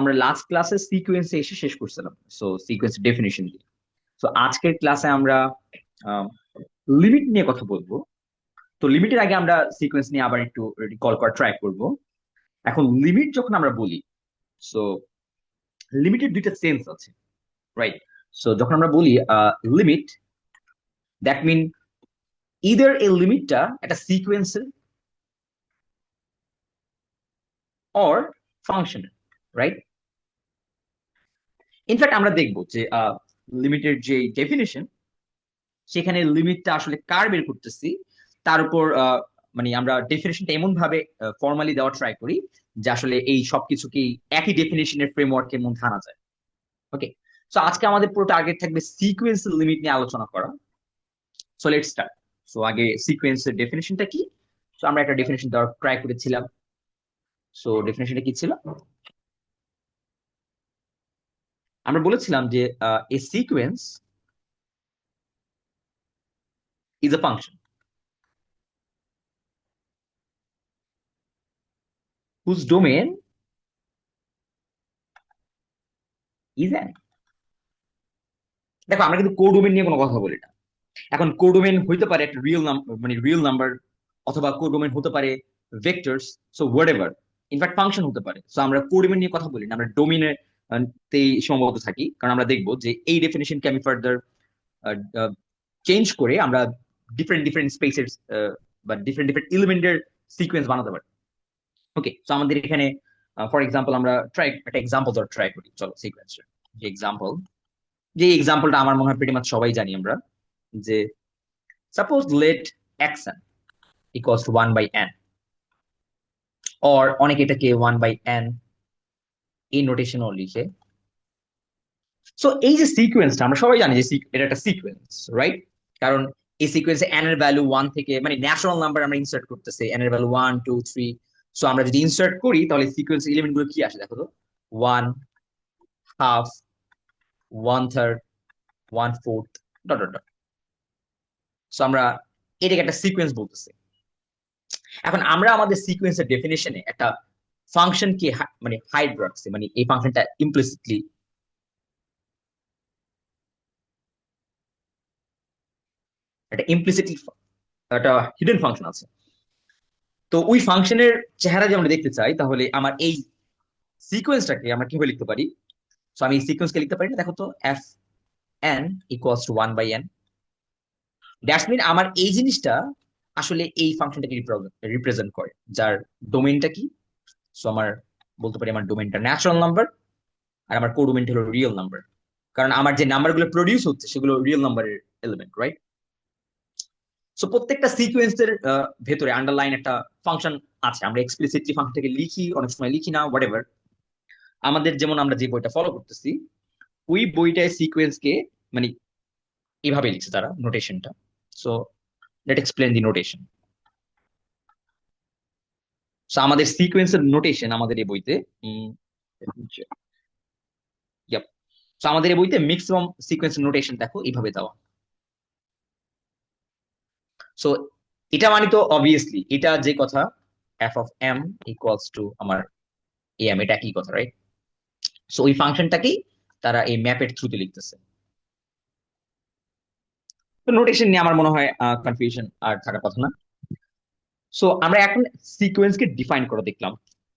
আমরা লাস্ট ক্লাসে সিকোয়েন্সে এসে শেষ করছিলাম, সো সিকোয়েন্স ডেফিনিশন দিয়ে। তো আজকের ক্লাসে আমরা লিমিট নিয়ে কথা বলবো। তো লিমিটের আগে আমরা সিকোয়েন্স নিয়ে আবার একটু রিকল করা ট্রাই করব। এখন লিমিট যখন আমরা বলি, সো লিমিটের দুইটা সেন্স আছে, রাইট? সো যখন আমরা বলি লিমিট, দ্যাট মিন ইদার এই লিমিটটা একটা সিকোয়েন্সের অর ফাংশনের, রাইট? ইনফ্যাক্ট আমরা দেখবো যে লিমিটের যে ডেফিনেশন, সেখানে লিমিটটা আসলে কার বের করতেছি তার উপর মানে আমরা ডেফিনেশনটা এমন ভাবে ফর্মালি দেওয়া ট্রাই করি যে আসলে এই সবকিছুকেই একই ডেফিনেশনের ফ্রেমওয়ার্কের মধ্যে আনা যায়। ওকে, সো আজকে আমাদের পুরো টার্গেট থাকবে সিকোয়েন্স লিমিট নিয়ে আলোচনা করা। So let's start. সো আগে সিকোয়েন্সের ডেফিনেশনটা কি? সো আমরা একটা ডেফিনেশন দেওয়ার ট্রাই করেছিলাম। সো ডেফিনেশনটা কি ছিল? আমরা বলেছিলাম যে a sequence is a function whose domain is an। দেখো, আমরা কিন্তু কোডোমেন নিয়ে কোনো কথা বলি না। এখন কোডোমেন হইতে পারে একটা রিয়েল নাম্বার, মানে রিয়েল নাম্বার, অথবা কোডোমেন হতে পারে vectors, so what ever, in fact function হতে পারে। সো আমরা কোডোমেন নিয়ে কথা বলি না, আমরা ডোমিনের তেই সীমাবদ্ধ থাকি, কারণ আমরা দেখবো যে এই ডেফিনেশনকে আমি ফার্দার চেঞ্জ করে আমরা ডিফারেন্ট ডিফারেন্ট স্পেসের বা ডিফারেন্ট ডিফারেন্ট এলিমেন্টের সিকোয়েন্স বানাতে পারি। ওকে, সো আমাদের এখানে ফর এক্সাম্পল আমরা একটা এক্সাম্পল ধর ট্রাই করি। চলো সিকোয়েন্সের যে এক্সাম্পল, যে এক্সাম্পলটা আমার মনে হয় প্রিটি মাচ সবাই জানি আমরা, যে suppose let xn equals to 1 by n, or অনেকে এটাকে 1 by n এই নোটেশনও লিখে। সো এই যে সিকোয়েন্সটা আমরা সবাই জানি যে এটা একটা সিকোয়েন্স, রাইট? কারণ এই সিকোয়েন্সে n এর ভ্যালু 1 থেকে, মানে ন্যাচারাল নাম্বার আমরা ইনসার্ট করতেছি, n এর ভ্যালু 1 2 3। সো আমরা যদি ইনসার্ট করি তাহলে সিকোয়েন্স এলিমেন্ট গুলো কি আসে দেখো তো, 1 half, 1/3, 1/4, dot dot dot. So আমরা এটাকে একটা সিকোয়েন্স বলতেছি। এখন আমরা আমাদের সিকোয়েন্সের ডেফিনেশনে একটা ফাংশন কি মানে হাইড রাখছি, মানে এই ফাংশনটা ইমপ্লিসিটলি একটা ইমপ্লিসিটলি একটা হিডেন ফাংশন আছে। তো ওই ফাংশনের চেহারা যদি আমরা দেখতে চাই, তাহলে আমার এই সিকোয়েন্সটাকে আমরা কিভাবে লিখতে পারি? সো আমি এই সিকোয়েন্সকে লিখতে পারি না, দেখো তো, F N equals to 1/n। That's mean আমার এই জিনিসটা আসলে এই ফাংশনটাকে রিপ্রেজেন্ট করে, যার ডোমেইনটা কি? সো আমার বলতে পারি আমার ডোমেইনটা ন্যাচারাল নাম্বার, আর আমার কোডোমেইনটা হলো রিয়েল নাম্বার, কারণ আমার যে নাম্বারগুলো প্রডিউস হচ্ছে সেগুলো রিয়েল নাম্বারের এলিমেন্ট, রাইট? সো প্রত্যেকটা সিকোয়েন্সের ভেতরে আন্ডারলাইন একটা ফাংশন আছে। আমরা এক্সপ্লিসিটলি ফাংশনটাকে লিখি, অনেক সময় লিখি না, হোয়াট এভার। আমাদের যেমন আমরা যে বইটা ফলো করতেছি, ওই বইটায় সিকোয়েন্সকে মানে এইভাবে লিখছে তারা নোটেশনটা। সো লেট এক্সপ্লেন দি নোটেশন। সো আমাদের সিকোয়েন্সের নোটেশন আমাদের এই বইতে, ইয়াপ, সো আমাদের এই বইতে ম্যাক্সিমাম সিকোয়েন্স নোটেশন দেখো এইভাবে দেওয়া। সো এটা মানে তো অবভিয়াসলি এটা যে কথা, F of M equals to আমার এম, এটা কি কথা, রাইট? সো ওই ফাংশনটাকেই তারা এই ম্যাপের থ্রুতে লিখতেছে। তো নোটেশন নিয়ে আমার মনে হয় কনফিউশন আর থাকার কথা না। সো আমরা এখন সিকোয়েন্সকে ডিফাইন করে দেখলাম,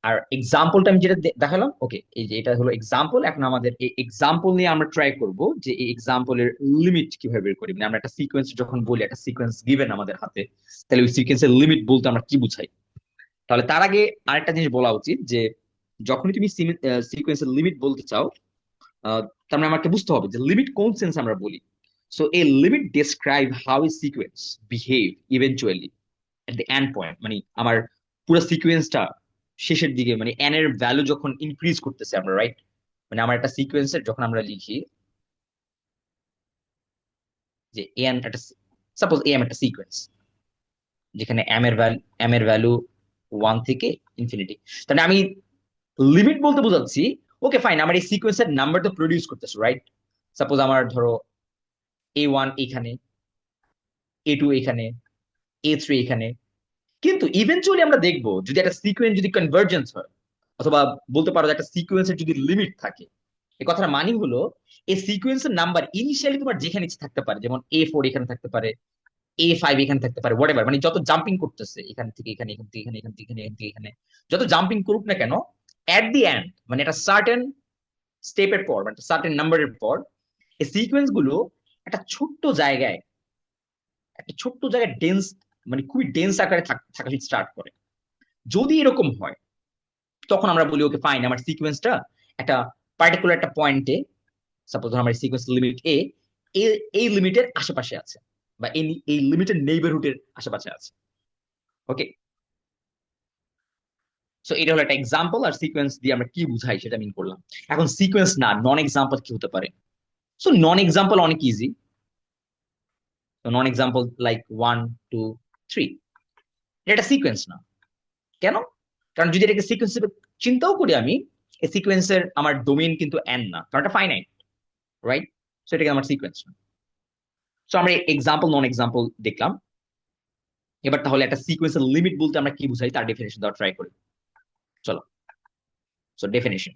আর এক্সাম্পলটা আমি যেটা দেখালাম, ওকে, এই যে এটা হলো এক্সাম্পল। এখন আমাদের এই এক্সাম্পল নিয়ে আমরা ট্রাই করব যে এই এক্সাম্পলের লিমিট কিভাবে বের করি। মানে আমরা একটা সিকোয়েন্স যখন বলি, একটা সিকোয়েন্স গিভেন আমাদের হাতে, তাহলে ওই সিকোয়েন্সের লিমিট বলতে আমরা কি বুঝাই? তাহলে তার আগে আরেকটা জিনিস বলা উচিত, যে যখনই তুমি সিকোয়েন্সের লিমিট বলতে চাও, তার মানে আমাকে বুঝতে হবে যে লিমিট কোন সেন্স আমরা বলি। So A limit describe how A sequence behave eventually at the end point, মানে আমার পুরো সিকোয়েন্সটা শেষের দিকে, মানে এন এর ভ্যালু যখন ইনক্রিজ করতেছে আমরা, রাইট? মানে আমার একটা সিকোয়েন্সের যখন আমরা লিখি যে এন একটা, সাপোজ এম একটা সিকোয়েন্স যেখানে এম এর ভ্যালু 1 থেকে ইনফিনিটি, তাহলে আমি লিমিট বলতে বোঝাচ্ছি, ওকে ফাইন, আমার এই সিকোয়েন্সের নাম্বার তো প্রডিউস করতেছে, রাইট? সাপোজ আমার ধরো A1 এখানে, A2 এখানে, A3 এখানে। কিন্তু ইভেনচুয়ালি আমরা দেখবো যদি একটা সিকোয়েন্স যদি কনভার্জেন্স হয়, অথবা বলতে পারো যে একটা সিকোয়েন্সের যদি লিমিট থাকে, এই কথার মানে হলো এই সিকোয়েন্সের নাম্বার ইনিশিয়ালি তোমার যেখানে ইচ্ছে থাকতে পারে, যেমন A4 এখানে থাকতে পারে, A5 এখানে থাকতে পারে, হোয়াটএভার, মানে যত জাম্পিং করতেছে এখান থেকে এখানে, এখান থেকে এখানে, এখান থেকে এখানে, এখান থেকে এখানে, যত জাম্পিং করুক না কেন, এট দি এন্ড মানে একটা সার্টেন স্টেপের পর, মানে সার্টেন নাম্বারের পর এই সিকোয়েন্স গুলো একটা ছোট্ট জায়গায়, একটা ছোট্ট জায়গায় ডেন্স, মানে খুবই ডেন্স আকারে থাকা স্টার্ট করে। যদি এরকম হয় তখন আমরা বলি ওকে ফাইন, আমার সিকোয়েন্সটা একটা পার্টিকুলার একটা পয়েন্টে, সাপোজ আমার সিকোয়েন্স লিমিট এই লিমিটের আশেপাশে আছে, বা এই লিমিটের নেইবারহুডের আশেপাশে আছে। ওকে, সো এটা হলো একটা এক্সাম্পল, আর সিকোয়েন্স দিয়ে আমরা কি বুঝাই সেটা মিন করলাম। এখন সিকোয়েন্স না, নন এক্সাম্পল কি হতে পারে? সো নন এক্সাম্পল অনেক ইজি। নন এক্সাম্পল লাইক 1 2 3, এটা সিকোয়েন্স না। কেন? কারণ যদি এটাকে সিকোয়েন্স হিসেবে চিন্তাও করি আমি, এই সিকোয়েন্সের আমার ডোমেইন কিন্তু এন না, কারণ এটা ফাইনাইট, রাইট? সো এটাকে আমার সিকোয়েন্স না। সো আমরা এক্সাম্পল নন এক্সাম্পল দেখলাম। এবার তাহলে একটা সিকোয়েন্সের লিমিট বলতে আমরা কি বুঝাই তার ডেফিনেশন দেওয়া ট্রাই করি। চলো, so definition,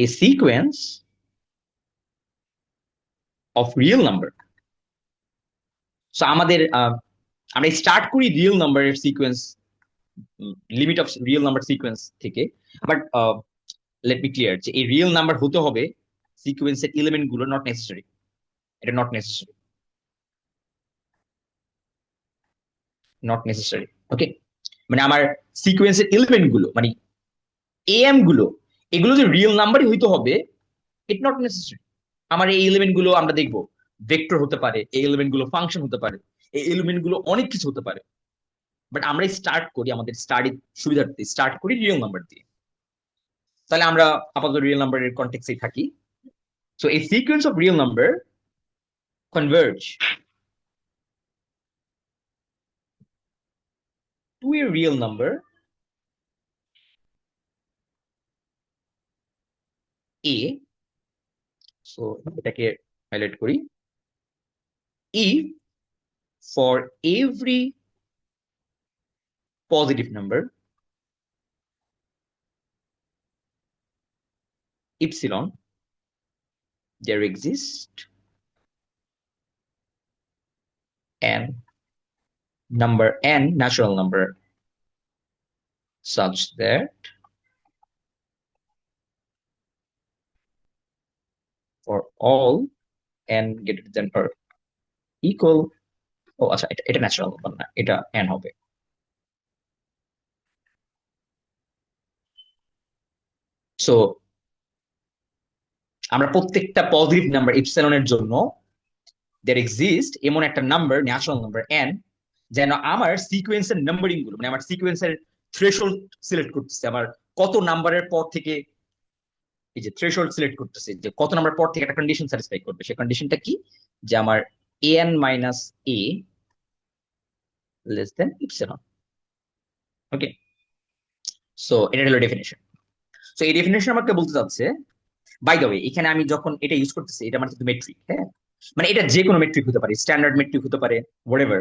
a sequence of real number. So আমাদের আমরা স্টার্ট করি রিয়েল নাম্বারের sequence, limit of real number sequence থেকে। বাট লেট বি ক্লিয়ার যে এই রিয়েল নাম্বার হতে হবে সিকোয়েন্সের এলিমেন্ট গুলো নট নেসেসারি, এটা নট নেসেসারি, নট নেসেসারি। ওকে, মানে আমার সিকোয়েন্সের এলিমেন্ট গুলো মানে এএম গুলো, এগুলো যে রিয়েল নাম্বারই হইতে হবে, ইট নট নেসেসারি। আমার এই এলিমেন্ট গুলো আমরা দেখবো ভেক্টর হতে পারে, এই এলিমেন্ট গুলো ফাংশন হতে পারে, এই এলিমেন্ট গুলো অনেক কিছু হতে পারে। বাট আমরা স্টার্ট করি, আমাদের স্টাডি সুবিধার্থে স্টার্ট করি রিয়েল নাম্বার দিয়ে। তাহলে আমরা আপাতত রিয়েল নাম্বারের কন্টেক্সেই থাকি। সো এই sequence of real number converge to a real number A. So এটাকে হাইলাইট করি, if for every positive number epsilon there exists an number n, natural number, such that for all n greater than or equal, ও আচ্ছা, এটা natural number না, এটা n হবে। So আমরা প্রত্যেকটা positive number ইপসিলনের জন্য there exist এমন একটা নাম্বার, ন্যাচারাল নাম্বার n, যেন আমার সিকোয়েন্সের নাম্বারিং গুলো, মানে আমার সিকোয়েন্সের থ্রেশহোল্ড সিলেক্ট করতেছে, আমার কত নাম্বারের পর থেকে, এই যে থ্রেশহোল্ড সিলেক্ট করতেছে যে কত নাম্বার পর থেকে একটা কন্ডিশন স্যাটিসফাই করবে, সেই কন্ডিশনটা কি? যে আমার an minus a less than epsilon. Okay, so এটা হলো ডেফিনেশন। সো এই ডেফিনেশন আমাকে বলতে চাচ্ছে, বাই দ্য ওয়ে, এখানে আমি যখন এটা ইউজ করতেছি এটা মানে কিন্তু মেট্রিক, হ্যাঁ, মানে এটা যে কোনো মেট্রিক হতে পারে, স্ট্যান্ডার্ড মেট্রিক হতে পারে, হোয়াটএভার।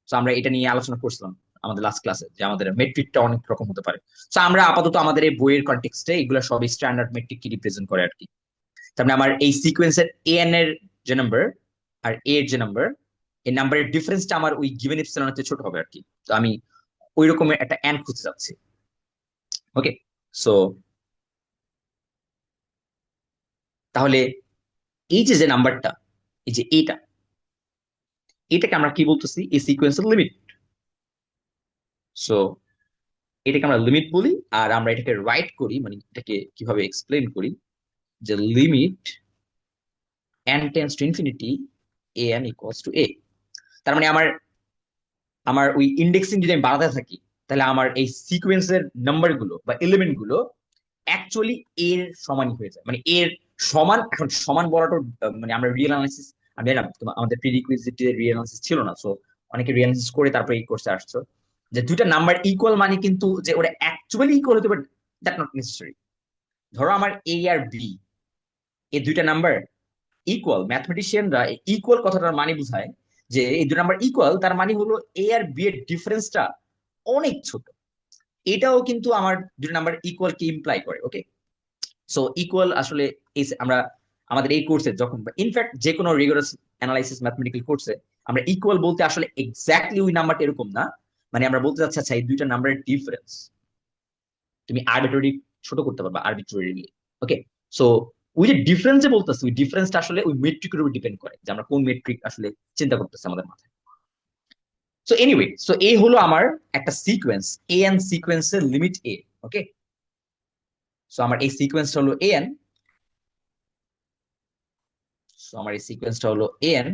তো আমরা এটা নিয়ে আলোচনা করছিলাম আমাদের লাস্ট ক্লাসে যে আমাদের মেট্রিকটা অনেক রকম হতে পারে। তো আমরা আপাতত আমাদের এই বইয়ের কনটেক্সটে এগুলো সবই স্ট্যান্ডার্ড মেট্রিক কি রিপ্রেজেন্ট করে আর কি। তার মানে আমার এই সিকোয়েন্সের এ এন এর যে নাম্বার আর এ এর যে নাম্বার, এই নাম্বারের ডিফারেন্সটা আমার ওই গিভেন ইপসিলনের চেয়ে ছোট হবে আর কি। তো আমি ওই রকমের একটা এন খুঁজতে যাচ্ছি। ওকে, সো তাহলে এই যে যে নাম্বারটা, এই যে এটাকে আমরা কি বলতেছি? এই সিকোয়েন্সের লিমিট। সো এটাকে আমরা লিমিট বলি, আর আমরা এটাকে রাইট করি, মানে এটাকে কিভাবে এক্সপ্লেন করি, যে limit n tends to infinity an equals to a। তার মানে আমার আমার ওই ইন্ডেক্সিং যদি আমি বাড়াতে থাকি, তাহলে আমার এই সিকোয়েন্সের নাম্বার গুলো বা এলিমেন্ট গুলো অ্যাকচুয়ালি এর সমানই হয়ে যায়, মানে এর সমান। এখন সমান বলাটা মানে আমরা রিয়েল অ্যানালিসিস, আমি জানি না আমাদের প্রিরিকুইজিটে রিয়েল অ্যানালিসিস ছিল না, সো অনেকে রিয়েল অ্যানালিসিস করে তারপরে এই কোর্সে আসছো, যে দুইটা নাম্বার ইকুয়াল মানে কিন্তু যে ওরা অ্যাকচুয়ালি ইকুয়াল হতে পারে, দ্যাট নট নেসেসারি। ধরো আমার এ আর বি, এই দুইটা নাম্বার ইকুয়াল, ম্যাথমেটিশিয়ানরা ইকুয়াল কথাটার মানে বুঝায় যে এই দুটো নাম্বার ইকুয়াল, তার মানে হলো এ আর বি এর ডিফারেন্সটা অনেক ছোট। এটাও কিন্তু আমার দুটো নাম্বার ইকুয়াল কি ইমপ্লাই করে। ওকে, সো ইকুয়াল আসলে এই আমরা আমাদের এই কোর্সে যখন ইনফ্যাক্ট যে কোনো রিগোরাস অ্যানালাইসিস ম্যাথমেটিক্যাল কোর্সে আমরা ইকুয়াল বলতে আসলে এক্স্যাক্টলি ওই নাম্বারটা এরকম না, মানে আমরা বলতে চাচ্ছি আচ্ছা এই দুইটা নাম্বারের ডিফারেন্স তুমি আরবিট্রারি ছোট করতে পারবা আরবিট্রারিলি। ওকে, সো ওই যে ডিফারেন্স যে বলতেছি ওই ডিফারেন্সটা আসলে ওই মেট্রিকের উপর ডিপেন্ড করে যে আমরা কোন মেট্রিক আসলে চিন্তা করতেছি আমাদের মাথায়। সো এনিওয়ে, সো এই হলো আমার একটা সিকোয়েন্স এ এন সিকোয়েন্সের লিমিট এ। ওকে, সো আমার এই সিকোয়েন্সটা হলো এ এন। সো আমার এই সিকোয়েন্সটা হলো এ এন,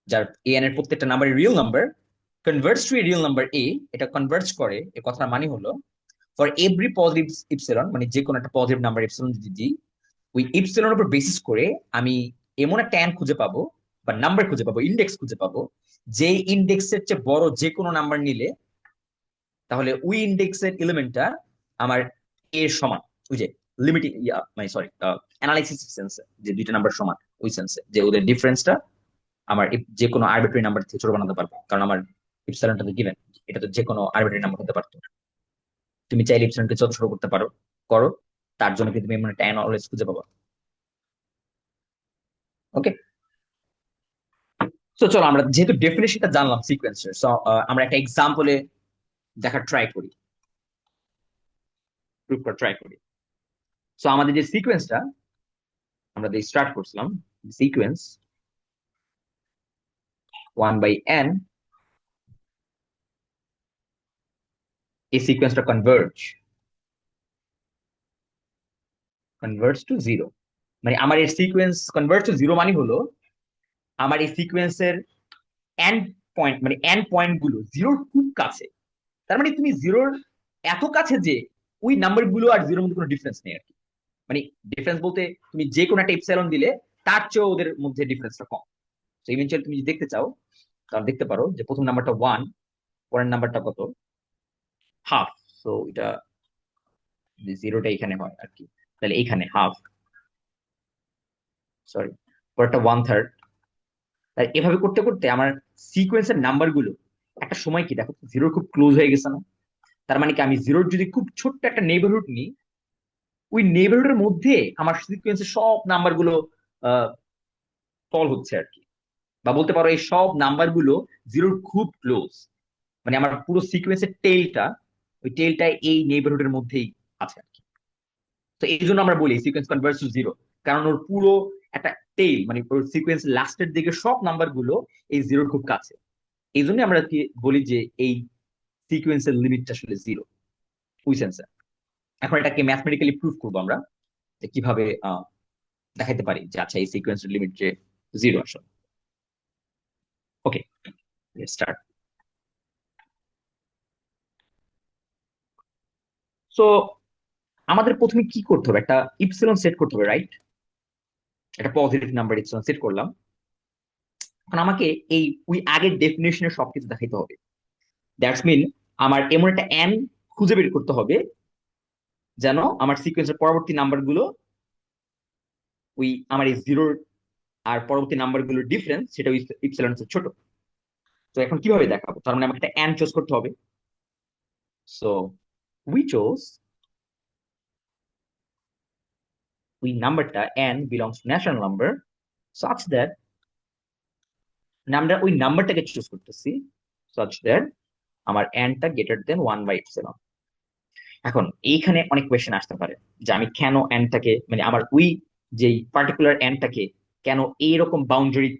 যার এ এন এর প্রত্যেকটা number real number converts to a real number A. এটা কনভার্টস করে, এর কথার মানে হলো ফর এভরি পজিটিভ ইপসিলন, মানে যে কোনো একটা পজিটিভ নাম্বার ইপসিলন যদি দিই, ওই ইপসিলনের উপর বেসিস করে আমি এমন একটা ট্যান খুঁজে পাবো বা নাম্বার খুঁজে পাবো, ইন্ডেক্স খুঁজে পাবো, যে ইন্ডেক্সের চেয়ে বড় যে কোনো নাম্বার নিলে তাহলে ওই ইন্ডেক্সের এলিমেন্টটা আমার এর সমান। ওই যে লিমিটিং মানে সরি অ্যানালাইসিস সেন্সে যে দুইটা নাম্বার সমান, ওই সেন্সে যে ওদের ডিফারেন্সটা আমার যে কোনো আরবিট্রারি নাম্বার থেকে ছোট বানাতে পারবো, কারণ আমার ইপসিলনটা তো গিভেন, এটা তো যে কোনো আরবিট্রারি নাম্বার হতে পারতো। তুমি চাইলে ইপসিলনকে যত ছোট করতে পারো, করো, তার জন্য কিন্তু তুমি মানে ট্যান অলওয়েজ খুঁজে পাবো। ওকে, তো চলো আমরা যেহেতু ডেফিনেশনটা জানলাম সিকোয়েন্সের, সো আমরা একটা এক্সাম্পলে দেখার ট্রাই করি, প্রুভ করার ট্রাই করি। সো আমাদের যে সিকোয়েন্সটা আমরা দিয়ে স্টার্ট করছিলাম, সিকোয়েন্স 1/n, এই সিকোয়েন্সটা কনভার্জ টু জিরো। মানে আমার এই সিকোয়েন্স কনভার্জ টু জিরো মানে হলো আমার এই সিকোয়েন্সের এন্ড পয়েন্ট, মানে এন্ড পয়েন্ট গুলো জিরোর খুব কাছে। তার মানে তুমি জিরোর এত কাছে যে ওই নাম্বার গুলো আর জিরোর মধ্যে কোনো ডিফারেন্স নেই আর কি। মানে ডিফারেন্স বলতে তুমি যে কোনো একটা এপসাইলন দিলে তার চেয়েও ওদের মধ্যে ডিফারেন্সটা কম। তো ইভেনচুয়ালি তুমি যদি দেখতে চাও তাহলে দেখতে পারো যে প্রথম নাম্বারটা 1, পরের নাম্বারটা কত, হাফ। সো এটা জিরোটা এখানে হয় আর কি, তাহলে এইখানে হাফ, সরি, পরেরটা 1/3। তাই এভাবে করতে করতে আমার সিকোয়েন্সের নাম্বার গুলো একটা সময় কি দেখো জিরোর খুব ক্লোজ হয়ে গেছে না? তার মানে কি আমি জিরোর যদি খুব ছোট্ট একটা নেইবারহুড নিই, ওই নেইবারহুডের মধ্যে আমার সিকোয়েন্সের সব নাম্বার গুলো ফল হচ্ছে আর কি। বা বলতে পারো এই সব নাম্বার গুলো জিরোর খুব ক্লোজ, মানে আমার পুরো সিকোয়েন্সের টেলটা, ওই টেলটা এই নেইবারহুডের মধ্যেই আছে আর কি। তো এই জন্য আমরা বলি সিকোয়েন্স কনভার্জ টু জিরো, কারণ ওর পুরো একটা টেল, মানে ওর সিকোয়েন্স লাস্টের দিকে সব নাম্বার গুলো এই জিরোর খুব কাছে। এই জন্য আমরা কি বলি যে এই সিকোয়েন্সের লিমিটটা আসলে জিরো, ওই সেন্সে। এখন এটাকে ম্যাথমেটিক্যালি প্রুভ করবো আমরা যে কিভাবে দেখাইতে পারি যে আচ্ছা এই সিকোয়েন্সের লিমিট যে জিরো আসলে। ওকে, স্টার্ট। সো আমাদের প্রথমে কি করতে হবে, একটা ইপসিলন সেট করতে হবে, রাইট? একটা পজিটিভ নাম্বার ইপসিলন সেট করলাম। এখন আমাকে এই ওই আগের ডেফিনেশনের সবকিছু দেখাইতে হবে। দ্যাটস মিন আমার এমন একটা এন খুঁজে বের করতে হবে যেন আমার সিকোয়েন্সের পরবর্তী নাম্বার গুলো ওই আমার এই জিরোর আর পরবর্তী নাম্বার গুলোর ডিফারেন্স সেটা ওই ইপসিলন ছোট। তো এখন কিভাবে দেখাবো, তার মানে আমাকে একটা এন চুজ করতে হবে। সো উই চোজ ওই নাম্বারটা n belongs to natural number such that, আমরা ওই নাম্বারটাকে চুজ করতেছি such that আমার n টা greater than 1/epsilon। এখন এইখানে অনেক কোয়েশ্চেন আসতে পারে যে আমি কেন n টাকে, মানে আমার ওই যেই পার্টিকুলার n টাকে কেন এইরকম বাউন্ডারি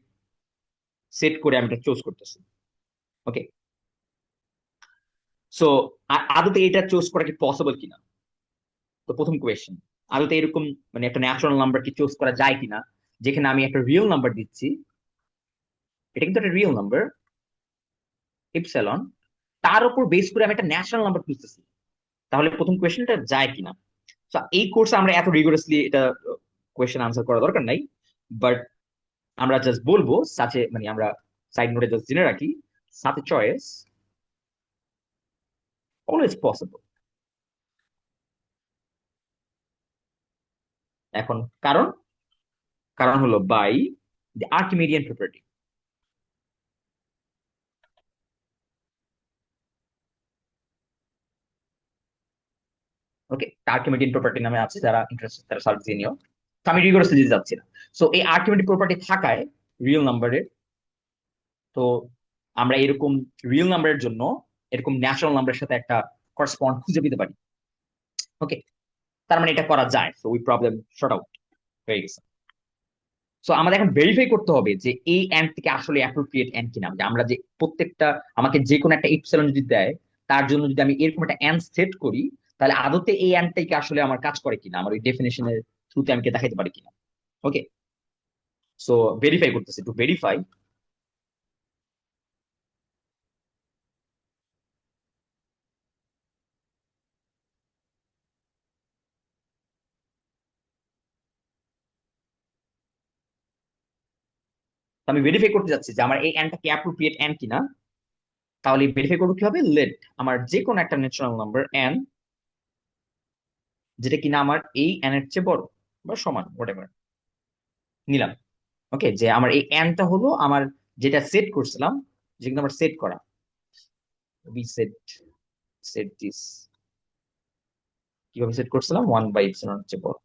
সেট করে আমি এটা চুজ করতেছি। ওকে, সো আদতে এটা চুজ করা কি পসিবল কিনা, তো প্রথম কোয়েশ্চেন, আদতে এরকম মানে একটা ন্যাচারাল নাম্বার কি চুজ করা যায় কিনা যেখানে আমি একটা রিয়েল নাম্বার দিচ্ছি, এটা কিন্তু একটা রিয়েল নাম্বার ইপসিলন, তার উপর বেস করে আমি একটা ন্যাচারাল নাম্বার খুঁজতেছি, তাহলে প্রথম কোয়েশ্চেনটা যায় কিনা। তো এই কোর্সে আমরা এত রিগোরাসলি এটা কোয়েশ্চেন আনসার করা দরকার নাই, বাট আমরা জাস্ট বলবো সাথে, মানে আমরা সাইড নোটে জাস্ট জেনে রাখি সাথে চয়েস অলওয়েজ পসিবল। এখন কারণ, কারণ হলো by the Archimedean property. Okay, Archimedean property নামে আছে, যারা ইন্টারেস্টেড তারা সার্চ দিয়ে নিও। তো আমি রিগোরাসলি দিতে যাচ্ছি না। সো এই আর্কিমিডিয়ান প্রপার্টি থাকায় রিয়েল নাম্বারের, তো আমরা এরকম রিয়েল নাম্বারের জন্য এরকম ন্যাচারাল নাম্বারের সাথে একটা করসপন্ড খুঁজে পেতে পারি। ওকে, তার মানে এটা করা যায়। সো ওই প্রবলেম শর্ট আউট হয়ে গেছে। সো আমাদের এখন ভেরিফাই করতে হবে যে এই অ্যান্ড থেকে আসলে অ্যাপ্রোপ্রিয়েট অ্যান্ড কিনা, যে আমরা যে প্রত্যেকটা, আমাকে যে কোনো একটা ইপসিলন যদি দেয়, তার জন্য যদি আমি এরকম একটা অ্যান্ড সেট করি, তাহলে আদতে এই অ্যান্ডটাই কি আসলে আমার কাজ করে কিনা, আমার ওই ডেফিনেশনের থ্রুতে আমি কি দেখাতে পারি কিনা। ওকে, সো ভেরিফাই করতেছি, টু ভেরিফাই। আমি ভেরিফাই করতে যাচ্ছি যে আমার এই অ্যান্ডটা কি অ্যাপ্রোপ্রিয়েট অ্যান্ড কিনা। তাহলে ভেরিফাই করবো কি হবে, লেট আমার যে কোনো একটা ন্যাচারাল নাম্বার এন, যেটা কিনা আমার এই এন এর চেয়ে বড় বা সমান, হোয়াটএভার নিলাম। ওকে, যে আমার এই এনটা হলো আমার যেটা সেট করছিলাম, যেগুলো আমার সেট করা, we set this, কিভাবে সেট করছিলাম, 1/ε হচ্ছে বড়।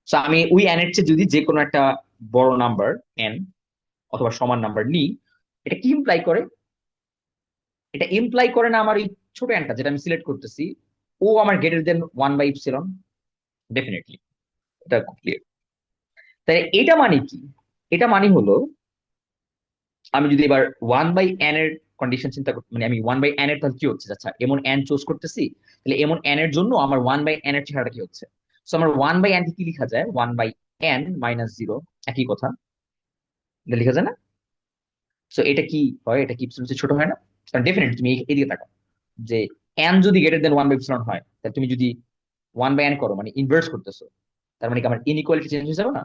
সো আমি ওই এন এর চেয়ে যদি যে কোনো একটা বড় নাম্বার এন অথবা সমান নাম্বার নিই, এটা কি ইমপ্লাই করে, এটা ইমপ্লাই করে না আমার এই ছোট এনটা যেটা আমি সিলেক্ট করতেছি, ও আমার গ্রেটার দেন 1/ε। ডেফিনেটলি, এটা খুব ক্লিয়ার। তাই এটা মানে কি, এটা মানে হলো আমি যদি এবার 1/n এর কন্ডিশন চিন্তা করি, মানে আমি 1/n এর তাহলে কি হচ্ছে, আচ্ছা এমন n চুজ করতেছি, তাহলে এমন n এর জন্য আমার 1/n এর চেহারাটা কি হচ্ছে। সো আমার 1/n কে কি লেখা যায়, 1/n-0, একই কথা, এটা লেখা যায় না। সো এটা কি হয়, এটা কি ইপসিলন চেয়ে ছোট হয় না? কারণ ডেফিনেটলি তুমি এদিকে তাকাও, যে n যদি গ্রেটার দেন 1/ε হয়, তাহলে তুমি যদি 1/n করো মানে ইনভার্স করতেছো, তার মানে কি আমার ইনইকুয়ালিটি চেঞ্জ হয়ে যাবে না?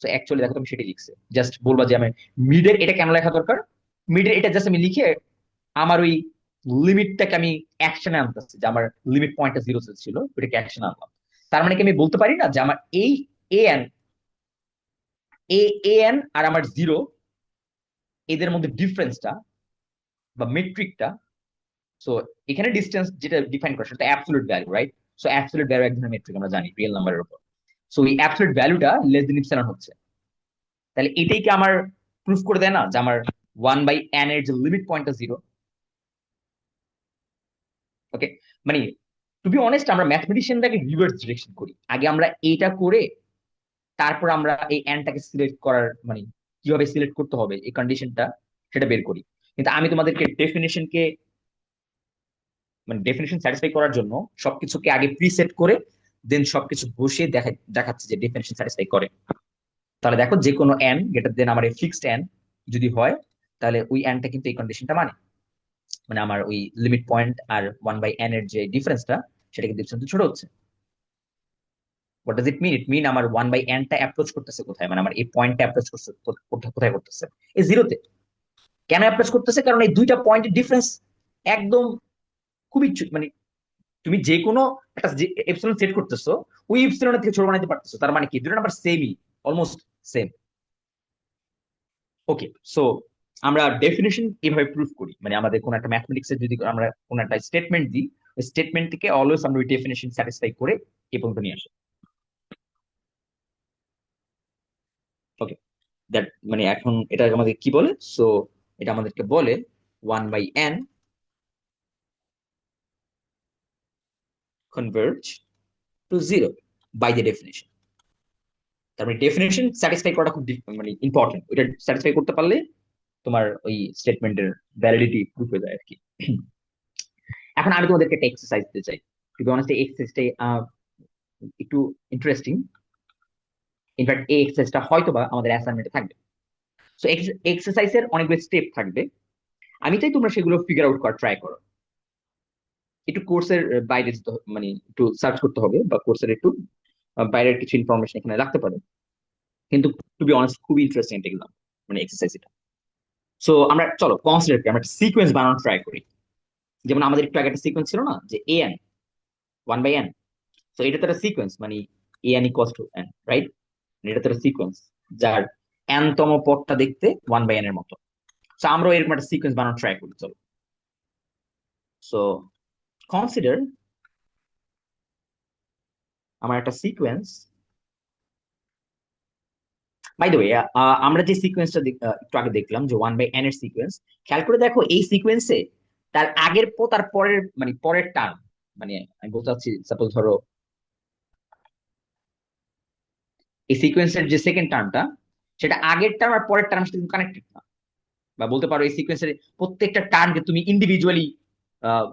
তো অ্যাকচুয়ালি দেখো তুমি সেটাই লিখছে, জাস্ট বলবা যে আমি মিডের এটা কেন লেখা দরকার, মিডের এটা জাস্ট আমি লিখে আমার ওই লিমিটটাকে আমি অ্যাকশনে আনতেছি, যে আমার লিমিট পয়েন্টটা 0 ছিল, ওটাকে অ্যাকশনে আনলাম। তার মানে কি আমি বলতে পারি না যে আমার এই এন, এ এন আর আমার 0, এদের মধ্যে ডিফারেন্সটা বা মেট্রিকটা, সো এখানে ডিস্টেন্স যেটা ডিফাইন করা সেটা absolute value, right? So absolute value এক ধরনের মেট্রিক, আমরা জানি রিয়েল নাম্বারের উপর। সো এই অ্যাবসলিউট ভ্যালুটা লেস দেন ইপসিলন হচ্ছে, তাহলে এটাই কি আমার প্রুফ করে দেয় না যে আমার 1/n এর যে লিমিট পয়েন্টটা 0। ওকে, মানে টু বি অনেস্ট আমরা ম্যাথমেটিশিয়ানটাকে রিভার্স ডিরেকশন করি, আগে আমরা এটা করে তারপর আমরা এই এনটাকে সিলেক্ট করার, মানে কিভাবে সিলেক্ট করতে হবে এই কন্ডিশনটা, সেটা বের করি। কিন্তু আমি তোমাদেরকে ডেফিনেশনকে, মানে ডেফিনেশন স্যাটিসফাই করার জন্য সবকিছুকে আগে প্রিসেট করে দেন সবকিছু বসিয়ে দেখাচ্ছে যে ডেফিনেশন স্যাটিসফাই করে। তাহলে দেখো যে কোনো এন গ্রেটার দেন আমার এই ফিক্সড এন যদি হয়, তাহলে ওই এনটা কিন্তু এই কন্ডিশনটা মানে, মানে আমার ওই লিমিট পয়েন্ট আর 1/n এর যে ডিফারেন্সটা, সেটা কিন্তু ডিফারেন্স ছোট হচ্ছে। হোয়াট ডাজ ইট মিন, ইট মিন আমার 1/n টা অ্যাপ্রোচ করতেছে কোথায়, মানে আমার এই পয়েন্টটা অ্যাপ্রোচ করছে কোথায় করতেছে, এই জিরোতে। কেন অ্যাপ্রোচ করতেছে, কারণ এই দুইটা পয়েন্টের ডিফারেন্স একদম খুবই মানে তুমি যে কোনো একটা এপসিলন সেট করতেছো, ওই এপসিলনের থেকে ছোট বানাইতে পারতেছো, তার মানে কি দুটো নাম্বার সেমই, অলমোস্ট সেম। ওকে, সো আমরা ডেফিনেশন এভাবে প্রুফ করি, মানে আমাদের কোন একটা ম্যাথমেটিক্স এর যদি আমরা কোন একটা স্টেটমেন্ট দিই, ওই স্টেটমেন্ট থেকে অলওয়েজ আমরা ওই ডেফিনেশন স্যাটিসফাই করে এই পর্যন্ত নিয়ে আসি। ওকে, দ্যাট মানে এখন এটা আমাদের কি বলে, সো এটা আমাদেরকে বলে 1/n converge to 0 by the definition। তার মানে ডেফিনেশন স্যাটিসফাই করাটা খুব মানে ইম্পর্টেন্ট, ওইটা স্যাটিসফাই করতে পারলে তোমার ওই স্টেটমেন্টের ভ্যালিডিটি প্রুফ হয়ে যায় আর কি। এখন আমি তোমাদেরকে একটা এক্সারসাইজ দিতে চাই, টু বি অনেস্ট এই এক্সারসাইজটাই একটু ইন্টারেস্টিং। ইনফ্যাক্ট এই এক্সারসাইজটা হয়তো বা আমাদের অ্যাসাইনমেন্টে থাকবে। সো এক্সারসাইজের অনেকগুলো স্টেপ থাকবে, আমি চাই তোমরা সেগুলো ফিগার আউট করার ট্রাই করো। একটু কোর্সের বাইরে মানে একটু সার্চ করতে হবে, বা কোর্সের একটু বাইরের কিছু ইনফরমেশন এখানে রাখতে পারো, কিন্তু টু বি অনেস্ট খুবই ইন্টারেস্টিং একটা এক্সাম, মানে এক্সারসাইজ এটা। সো আমরা চলো কনসিডার করি, আমরা একটা সিকোয়েন্স বানানোর ট্রাই করি। যেমন আমাদের একটু আগে একটা সিকোয়েন্স ছিল না, যে এন 1/n, তো এটা তো একটা সিকোয়েন্স, মানে N equals two N, right? এটা তো একটা সিকোয়েন্স যার এন তম পদটা দেখতে 1/n এর মতো। তো আমরা এরকম একটা সিকোয়েন্স বানানোর ট্রাই করি, চলো। সো কনসিডার আমার একটা সিকোয়েন্স, বাই দ্য ওয়ে, আমরা যে সিকোয়েন্সটা একটু আগে দেখলাম যে 1/n এর সিকোয়েন্স, খেয়াল করে দেখো এই সিকোয়েন্সে তার আগের তার পরের মানে পরের টার্ম, মানে আমি বলতে চাচ্ছি সাপোজ ধরো এই সিকোয়েন্সের যে সেকেন্ড টার্মটা, সেটা আগের টার্ম আর পরের টার্মের সাথে কিন্তু কানেক্টেড না। বা বলতে পারো এই সিকোয়েন্সের প্রত্যেকটা টার্মকে তুমি ইন্ডিভিজুয়ালি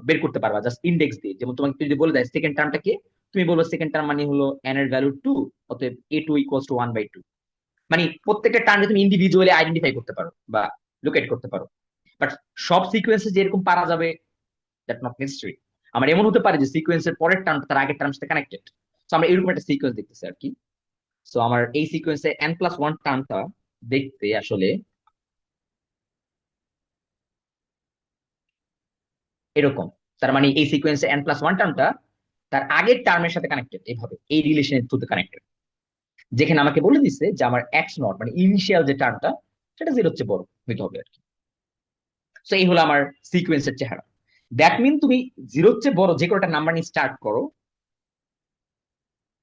বের করতে পারবা জাস্ট ইন্ডেক্স দিয়ে। যেমন তোমাকে যদি বলে দেয় সেকেন্ড টার্মটা কি, তুমি বলবো সেকেন্ড টার্ম মানে হলো n এর ভ্যালু 2, অতএব a2 = 1/2। মানে প্রত্যেকটা টার্মকে তুমি ইন্ডিভিজুয়ালি আইডেন্টিফাই করতে পারো বা লোকেট করতে পারো। বাট সব সিকোয়েন্সে যে এরকম পারা যাবে, দ্যাট নট নেসেসারি। আমার এমন হতে পারে যে সিকোয়েন্সের পরের টার্ম তার আগের টার্মের সাথে কানেক্টেড। তো আমরা এরকম একটা সিকোয়েন্স দেখতেছি আর কি। সো আমার এই সিকোয়েন্সে n+1 টার্মটা দেখতে আসলে এরকম। তার মানে এই সিকোয়েন্সে n+1 টার্মটা তার আগের টার্মের সাথে কানেক্টেড, এইভাবে এই রিলেশনের থ্রুতে কানেক্টেড। যেখানে আমাকে বলে দিচ্ছে যে আমার x0 মানে ইনিশিয়াল যে টার্মটা, সেটা 0-এর চেয়ে বড় হইতে হবে আর কি। তো এই হলো আমার সিকোয়েন্সের চেহারা। দ্যাট মিন তুমি 0-এর চেয়ে বড় যে কোনো একটা নাম্বার নিয়ে স্টার্ট করো,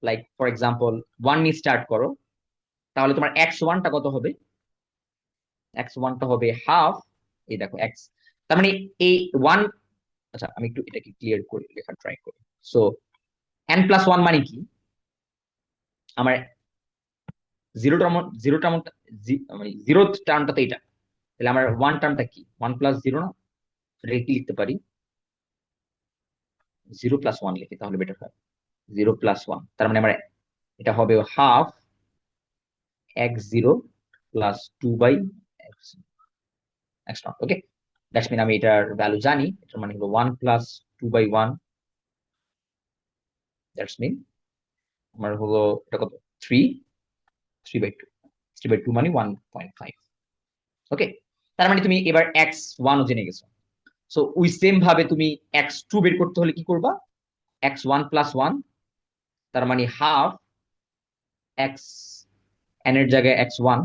লাইক ফর এক্সাম্পল 1 নিয়ে স্টার্ট করো, তাহলে তোমার x1টা কত হবে? x1টা হবে হাফ, এই দেখো এক্স, তার মানে এই ওয়ান। আচ্ছা আমি একটু এটাকে ক্লিয়ার করে লেখা ট্রাই করি। সো n+1 মানে কি, আমার জিরো টার্ম, মানে জিরো টার্মটা তো এটা, তাহলে আমার ওয়ান টার্মটা কি 1+0 না? এটা কি লিখতে পারি, 0+1 লিখি তাহলে বেটার হয়। 0+1 তার মানে আমার এটা হবে half x0 + 2/x naught. Okay, that's mean আমি এটার ভ্যালু জানি, এটার মানে হলো 1+2/1। দ্যাটস মিন আমার হলো এটা কত, 3, 3/2, 3/2 মানে 1.5। ওকে, তার মানে তুমি এবার x1ও জেনে গেছো। সো ওই সেম ভাবে তুমি x2 বের করতে হলে কি করবা, x1+1, তার মানে হাফ x n এর জায়গায় x1,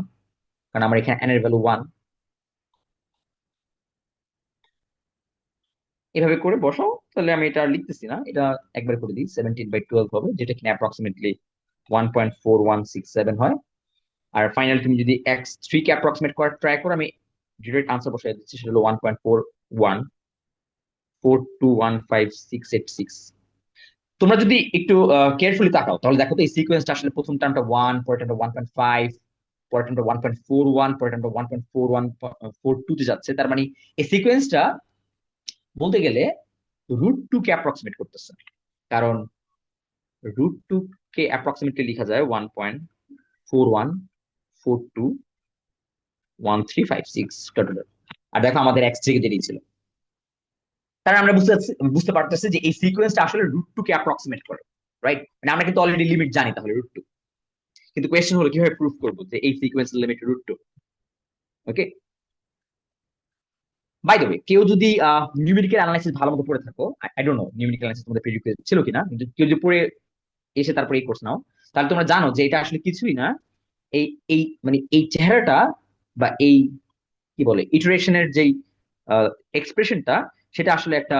কারণ আমার এখানে n এর ভ্যালু 1। এভাবে করে বসাও, তাহলে আমি এটা আর লিখতেছি না, এটা একবার করে দিই, 17/12 হবে, যেটা কিনা অ্যাপ্রক্সিমেটলি 1.4167 হয়। আর ফাইনাল তুমি যদি x3 কে অ্যাপ্রক্সিমেট করার ট্রাই করো, আমি ডিরেক্ট আনসার বসাই দিচ্ছি, সেটা হলো 1.414215,686। তোমরা যদি একটু কেয়ারফুলি তাকাও তাহলে দেখো তো এই সিকোয়েন্সটা আসলে প্রথম টার্মটা 1, পরের টার্মটা 1.5, পরের টার্মটা 1.41, পরের টার্মটা 1.4142 তে যাচ্ছে। তার মানে এই সিকোয়েন্সটা বলতে গেলে √2 কে অ্যাপ্রক্সিমেট করতেছে, কারণ √2 কে অ্যাপ্রক্সিমেটলি লেখা যায় 1.41421356 টোটাল। আর দেখো আমাদের x3 কে দিয়ে দিয়েছিল। তার আমরা বুঝতে পারতেছি যে এই সিকোয়েন্সটা আসলে √2 কে অ্যাপ্রক্সিমেট করে, রাইট? মানে আমরা কিন্তু অলরেডি লিমিট জানি তাহলে √2, কিন্তু কোয়েশ্চেন হলো কিভাবে প্রুফ করবো যে এই সিকোয়েন্সের limit √2। Okay, by the way, কেউ যদি নিউমেরিক্যাল অ্যানালাইসিস ভালো মতো পড়ে থাকো, I don't know numerical analysis তোমাদের প্রিভিয়াস ছিল কিনা, কিন্তু কেউ যদি পড়ে এসে তারপরে এই কোর্স নাও, তাহলে তোমরা জানো যে এটা আসলে কিছুই না। এই এই মানে এই চেহারাটা বা এই কি বলে ইটারেশনের যেই এক্সপ্রেশনটা, সেটা আসলে একটা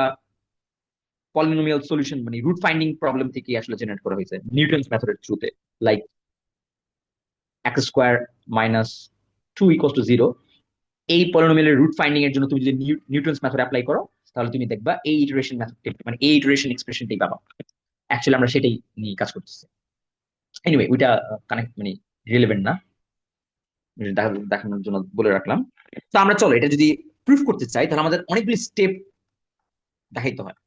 পলিনোমিয়াল সলিউশন মানে রুট ফাইন্ডিং প্রবলেম থেকে আসলে জেনারেট করা হয়েছে নিউটনস মেথডের থ্রুতে। লাইক x² - 2 = 0, এই পলিনোমিয়ালের রুট ফাইন্ডিং এর জন্য তুমি যদি নিউটনস মেথড অ্যাপ্লাই করো, তাহলে তুমি দেখবা এই ইটারেশন মেথডটি মানে এই ইটারেশন এক্সপ্রেশনটাই পাবা। অ্যাকচুয়ালি আমরা সেটাই নিয়ে কাজ করতেছি। এনিওয়ে ওইটা কানেক্ট মানে রিলেভেন্ট না, দেখানোর জন্য বলে রাখলাম। তো আমরা চলো এটা যদি প্রুফ করতে চাই তাহলে আমাদের অনেকগুলি স্টেপ দেখাইতে হয়।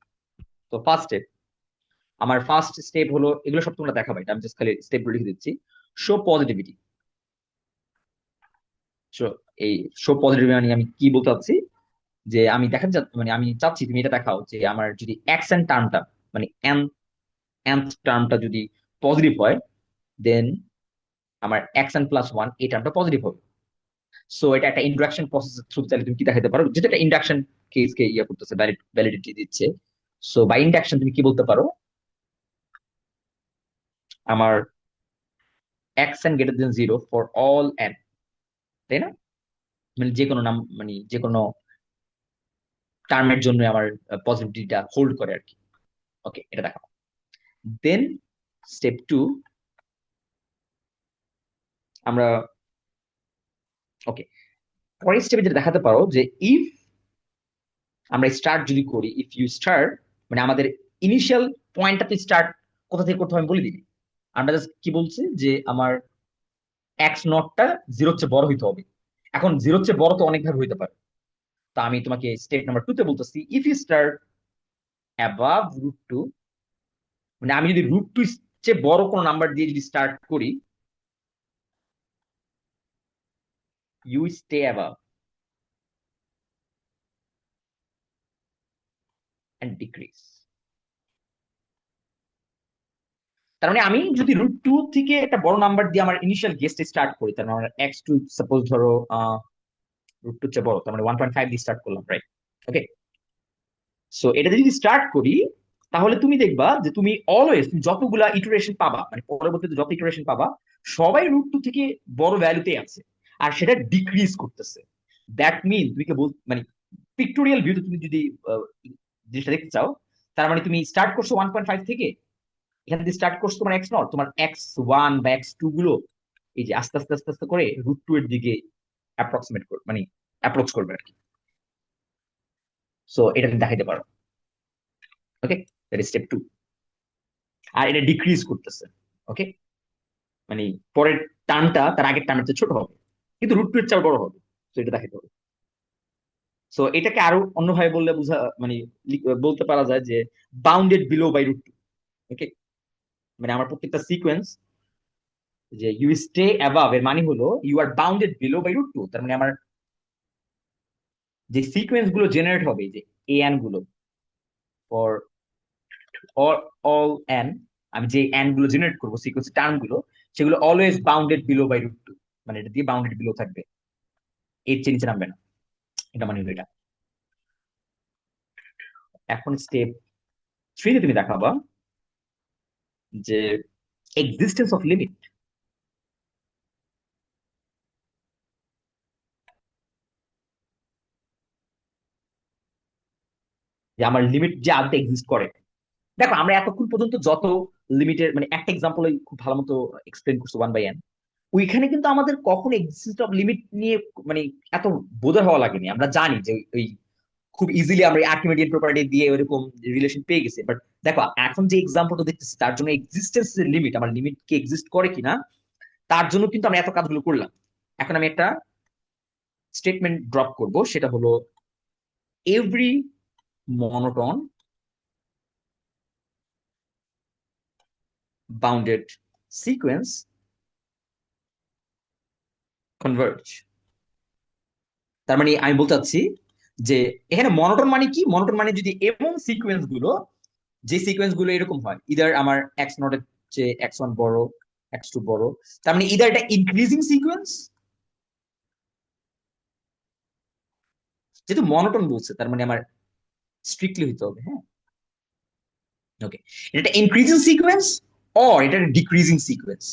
তো ফার্স্ট স্টেপ হলো, এগুলো সব তোমরা দেখাবে, এটা আমি জাস্ট খালি স্টেপ গুলো লিখে দিচ্ছি। Show positivity. শো এই শো পজিটিভিটি মানে আমি কি বলতে চাচ্ছি, যে আমি মানে আমি চাচ্ছি তুমি এটা দেখাও যে আমার যদি এক্স এন টার্মটা মানে nth টার্মটা যদি পজিটিভ হয়, দেন আমার x n+1 এই টার্মটা পজিটিভ হবে। সো এটা একটা ইন্ডাকশন প্রসেসের থ্রু চাইলে তুমি কি দেখাতে পারো, যেটা একটা ইন্ডাকশন কেসকে ইয়া করতেছে, ভ্যালিডিটি দিচ্ছে। সো বাই ইন্ডাকশন তুমি কি বলতে পারো, আমার x n > 0 for all n, তাই না? মানে যে কোনো নাম মানে যে কোনো টার্মের জন্য আমার পজিটিভিটিটা হোল্ড করে আর কি। ওকে, এটা দেখাবো। দেন স্টেপ 2 আমরা ওকে পরের স্টেপে যেটা দেখাতে পারো যে ইফ আমরা স্টার্ট যদি করি, ইফ ইউ স্টার্ট মানে আমাদের ইনিশিয়াল পয়েন্টটা স্টার্ট কোথা থেকে করতে হবে আমি বলে দিই। আমরা জাস্ট কি বলছি যে আমার এক্স নটটা জিরোর চেয়ে বড় হইতে হবে। এখন জিরোর চেয়ে বড় তো অনেকভাবে হইতে পারে। তো আমি তোমাকে স্টেপ নাম্বার 2 তে বলতেছি ইফ ইউ স্টার্ট অ্যাবাভ √2, মানে আমি যদি √2 চেয়ে বড় কোনো নাম্বার দিয়ে যদি স্টার্ট করি, you stay above and decrease. তার মানে আমি যদি √2 থেকে একটা বড় নাম্বার দিয়ে আমার ইনিশিয়াল গেস্ট স্টার্ট করি, তার মানে x2 সাপোজ ধরো √2 চেয়ে বড়, তার মানে 1.5 দিয়ে স্টার্ট করলাম, রাইট? ওকে, সো এটা যদি স্টার্ট করি তাহলে তুমি দেখবা যে তুমি অলওয়েজ যতগুলা ইটারেশন পাবা, মানে পরবর্তীতে যত ইটারেশন পাবা সবাই √2 থেকে বড় ভ্যালুতে আছে, আর সেটা ডিক্রিজ করতেছে। দ্যাট মিন তুমি কে বল মানে পিক্টোরিয়াল ভিউতে তুমি যদি আহ, জিনিসটা দেখতে চাও, তার মানে তুমি স্টার্ট করছো 1.5 থেকে, এখান থেকে স্টার্ট করছো তোমার এক্স নট, তোমার x1 বা x2 গুলো এই যে আস্তে আস্তে আস্তে আস্তে করে √2 এর দিকে অ্যাপ্রক্সিমেট করবে, মানে অ্যাপ্রোচ করবে আর কি। সো এটা তুমি দেখাইতে পারো। ওকে, দ্যাট ইজ স্টেপ 2। আর এটা ডিক্রিজ করতেছে। ওকে, মানে পরের টার্মটা তার আগের টার্মের চেয়ে ছোট হবে, কিন্তু √2 এর চেয়ে বড় হবে। তো এটা দেখাইতে হবে। সো এটাকে আরো অন্যভাবে বললে বুঝা মানে বলতে পারা যায় যে বাউন্ডেড বিলো বাই √2। ওকে, মানে আমার প্রত্যেকটা সিকোয়েন্স যে ইউ স্টে অ্যাবাভ এর মানে হলো you are bounded below by √2। তার মানে আমার যে সিকোয়েন্স গুলো জেনারেট হবে, যে এ এন গুলো ফর অল এন, আমি যে এন গুলো জেনারেট করবো সিকোয়েন্স টার্ম গুলো, সেগুলো অলওয়েজ বাউন্ডেড বিলো বাই √2, মানে এটা দিয়ে বাউন্ডেড বিলো থাকবে, এর চেয়ে নিচে নামবে না। এটা মানে হলো এটা। এখন স্টেপ 3 তে তুমি দেখাবা যে এক্সিস্টেন্স অফ লিমিট, যে আমার লিমিট যে আদতে এক্সিস্ট করে। দেখো আমরা এতক্ষণ পর্যন্ত যত লিমিটের মানে একটা এক্সাম্পল খুব ভালো মতো এক্সপ্লেন করছো 1/n, ওইখানে কিন্তু আমাদের কখনো এক্সিস্টেন্স অফ লিমিট নিয়ে মানে এত বোঝা হওয়া লাগেনি। আমরা জানি যে ওই খুব ইজিলি আমরা আর্কিমিডিয়ান প্রপার্টি দিয়ে ওইরকম রিলেশন পেয়ে গেছি। বাট দেখো এখন যে এক্সাম্পলটা দেখতেছি তার জন্য এক্সিস্টেন্স লিমিট, আমার লিমিট কি এক্সিস্ট করে কিনা, তার জন্য কিন্তু আমরা এত কাজগুলো করলাম। এখন আমি একটা স্টেটমেন্ট ড্রপ করব, সেটা হলো every monotone bounded sequence converge. তার মানে আমি বলতে চাচ্ছি যে এখানে মনোটন মানে কি, মনোটন মানে যদি এমন সিকোয়েন্স গুলো, যে সিকোয়েন্স গুলো এরকম হয়, ইদার আমার এক্স নট এর চেয়ে x1 বড়, x2 বড়, তার মানে ইদার এটা ইনক্রিজিং সিকোয়েন্স, যেহেতু মনোটন বলছে তার মানে আমার স্ট্রিক্টলি হইতে হবে, হ্যাঁ। ওকে, এটা ইনক্রিজিং সিকোয়েন্স অর এটা ডিক্রিজিং সিকোয়েন্স,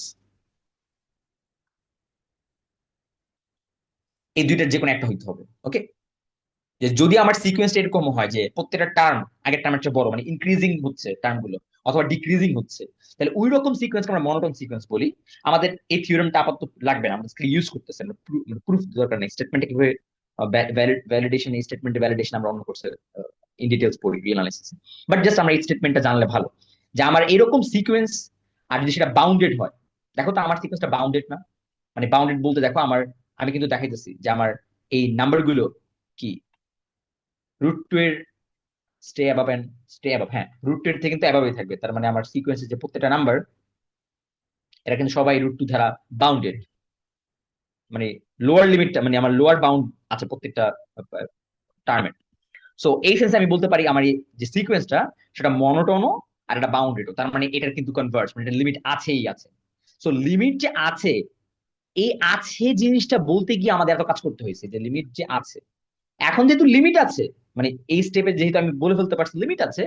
এই দুইটার যে কোনো একটা হইতে হবে। ওকে, যে যদি আমার সিকোয়েন্সটা এরকম হয় যে প্রত্যেকটা টার্ম আগের টার্মের চেয়ে বড়, মানে ইনক্রিজিং হচ্ছে টার্ম গুলো অথবা ডিক্রিজিং হচ্ছে, তাহলে ওই রকম সিকোয়েন্স আমরা মনোটোন সিকোয়েন্স বলি। আমাদের এই থিওরেমটা আপাতত লাগবে না, আমরা ইউজ করতেছি, আমরা প্রুফ দরকার নেই। স্টেটমেন্টে কিভাবে ভ্যালিডেশন, এই স্টেটমেন্টে ভ্যালিডেশন আমরা অন্য কোর্সে ইন ডিটেলস পড়ি রিয়েল অ্যানালিসিস। বাট জাস্ট আমরা এই স্টেটমেন্টটা জানলে ভালো, যে আমার এরকম সিকোয়েন্স আর যদি সেটা বাউন্ডেড হয়। দেখো তো আমার সিকোয়েন্সটা বাউন্ডেড না, মানে বাউন্ডেড বলতে দেখো আমার, আমি কিন্তু দেখাইতেছি যে আমার এই নাম্বার গুলো কি √2 এর stay above and stay above, হ্যাঁ √2 এর থেকে কিন্তু অ্যাবাভই থাকবে। তার মানে আমার সিকোয়েন্সের যে প্রত্যেকটা নাম্বার এরা কিন্তু সবাই √2 দ্বারা বাউন্ডেড, মানে লোয়ার লিমিটটা মানে আমার লোয়ার বাউন্ড আছে প্রত্যেকটা টার্মের। সো এই সেন্সে আমি বলতে পারি আমার এই যে সিকোয়েন্সটা সেটা মনোটোনও আর এটা বাউন্ডেডও, তার মানে এটার কিন্তু কনভার্জ, মানে এটা লিমিট আছেই আছে। সো লিমিট যে আছে, এই আছে জিনিসটা বলতে গিয়ে আমাদের এত কাজ করতে হয়েছে যে লিমিট যে আছে। এখন যেহেতু লিমিট আছে, মানে এই স্টেপে যেহেতু আমি বলে ফেলতে পারছি লিমিট আছে,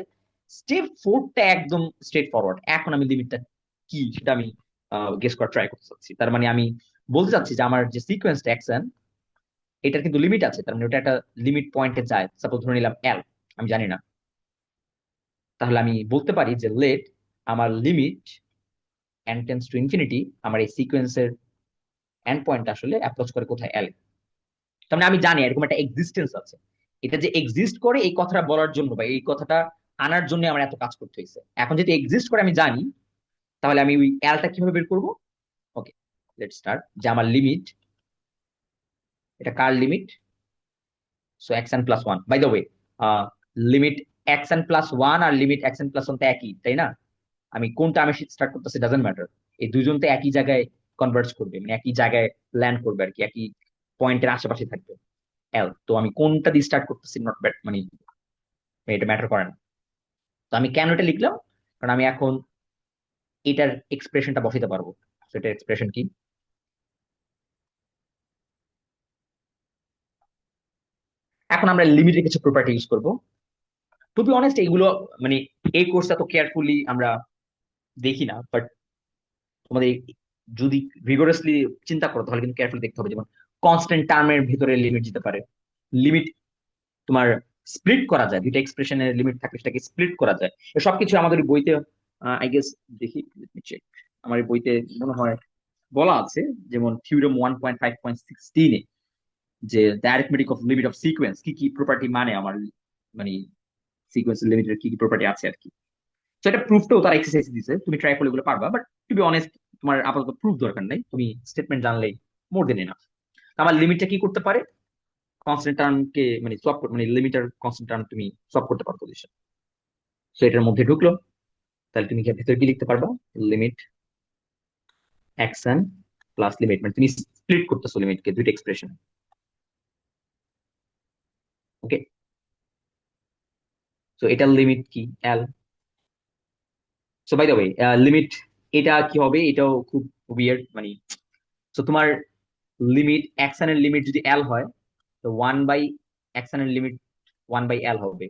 স্টেপ 4টা একদম স্ট্রেট ফরওয়ার্ড। এখন আমি লিমিটটা কি সেটা আমি গেস করার ট্রাই করতে চাচ্ছি। তার মানে আমি বলতে চাচ্ছি যে আমার যে সিকোয়েন্সটা এক্সএন, এটার কিন্তু লিমিট আছে, তার মানে ওটা একটা লিমিট পয়েন্টে যায়। সাপোজ ধরে নিলাম এল, আমি জানি না, তাহলে আমি বলতে পারি যে লেট আমার limit n tends to infinity, আমার এই সিকোয়েন্সের এন্ড পয়েন্ট আসলে অ্যাপ্রোচ করে কোথায় এল। তার মানে আমি জানি এরকম একটা এক্সিস্টেন্স আছে, এটা যে এক্সিস্ট করে এই কথাটা বলার জন্য বা এই কথাটা আনার জন্য আমার এত কাজ করতে হয়েছে। এখন যদি এক্সিস্ট করে আমি জানি, তাহলে আমি ওই এলটা কিভাবে বের করবো? Okay, let's start. যে আমার লিমিট, এটা কার limit? So x n plus one. By the way, limit x n plus one আর limit x n plus one তো একই, তাই না? আমি কোনটা আমি স্টার্ট করতেছি ডাজন্ট ম্যাটার, এই দুজন তো একই জায়গায় কনভার্জ করবে, মানে একই জায়গায় ল্যান্ড করবে আর কি, একই পয়েন্টের আশেপাশে থাকবে এল। তো আমি কোনটা দিয়ে স্টার্ট করতেছি নট ব্যাট, মানে এটা ম্যাটার করে না। তো আমি কেন এটা লিখলাম? কারণ আমি এখন এটার এক্সপ্রেশনটা বসাতে পারবো। তো এটার এক্সপ্রেশন কি? এখন আমরা লিমিটের কিছু প্রপার্টি ইউজ করবো। টু বি অনেস্ট এইগুলো মানে এই কোর্সটা তো কেয়ারফুলি আমরা দেখি না, বাট তোমাদের যদি রিগোরাসলি চিন্তা করো তাহলে কিন্তু কেয়ারফুলি দেখতে হবে। যেমন কনস্ট্যান্ট টার্মের ভিতরে লিমিট দিতে পারে, লিমিট তোমার স্প্লিট করা যায়, দুইটা এক্সপ্রেশনের লিমিট থাকলে সেটাকে স্প্লিট করা যায়। এ সবকিছু আমাদের বইতে আই গেস, দেখি let me check, আমার এই বইতে মনে হয় বলা আছে। যেমন থিওরেম 1.5.16 যে the arithmetic of limit of sequence কি কি প্রপার্টি, মানে আমার মানে সিকোয়েন্সের লিমিটের কি কি প্রপার্টি আছে আর কি। তো এটা প্রুফটাও তারা এক্সারসাইজ দিছে, তুমি ট্রাই করলে এগুলো পারবা। বাট টু বি অনেস্ট, তোমার আপাতত প্রুফ দরকার নাই, তুমি স্টেটমেন্ট জানলেই মোর দেন এনাফ। আমার লিমিটটা কি করতে পারে? কনস্ট্যান্ট টার্মকে মানে সব, মানে লিমিটার কনস্ট্যান্ট টার্ম তুমি সব করতে পারো পজিশন। তো এটার মধ্যে ঢুকলো, তাহলে তুমি কি ভিতরে কি লিখতে পারবা? Limit x n plus limit, মানে তুমি স্প্লিট করতেছো লিমিটকে দুইটা এক্সপ্রেশন। ওকে, তো এটার লিমিট কি? L. So by the way, limit এটা কি হবে? এটাও খুব উইয়ার্ড মানে। তো তোমার লিমিট এক্স এন এর লিমিট যদি এল হয়, তো 1/x এর লিমিট 1/L হবে।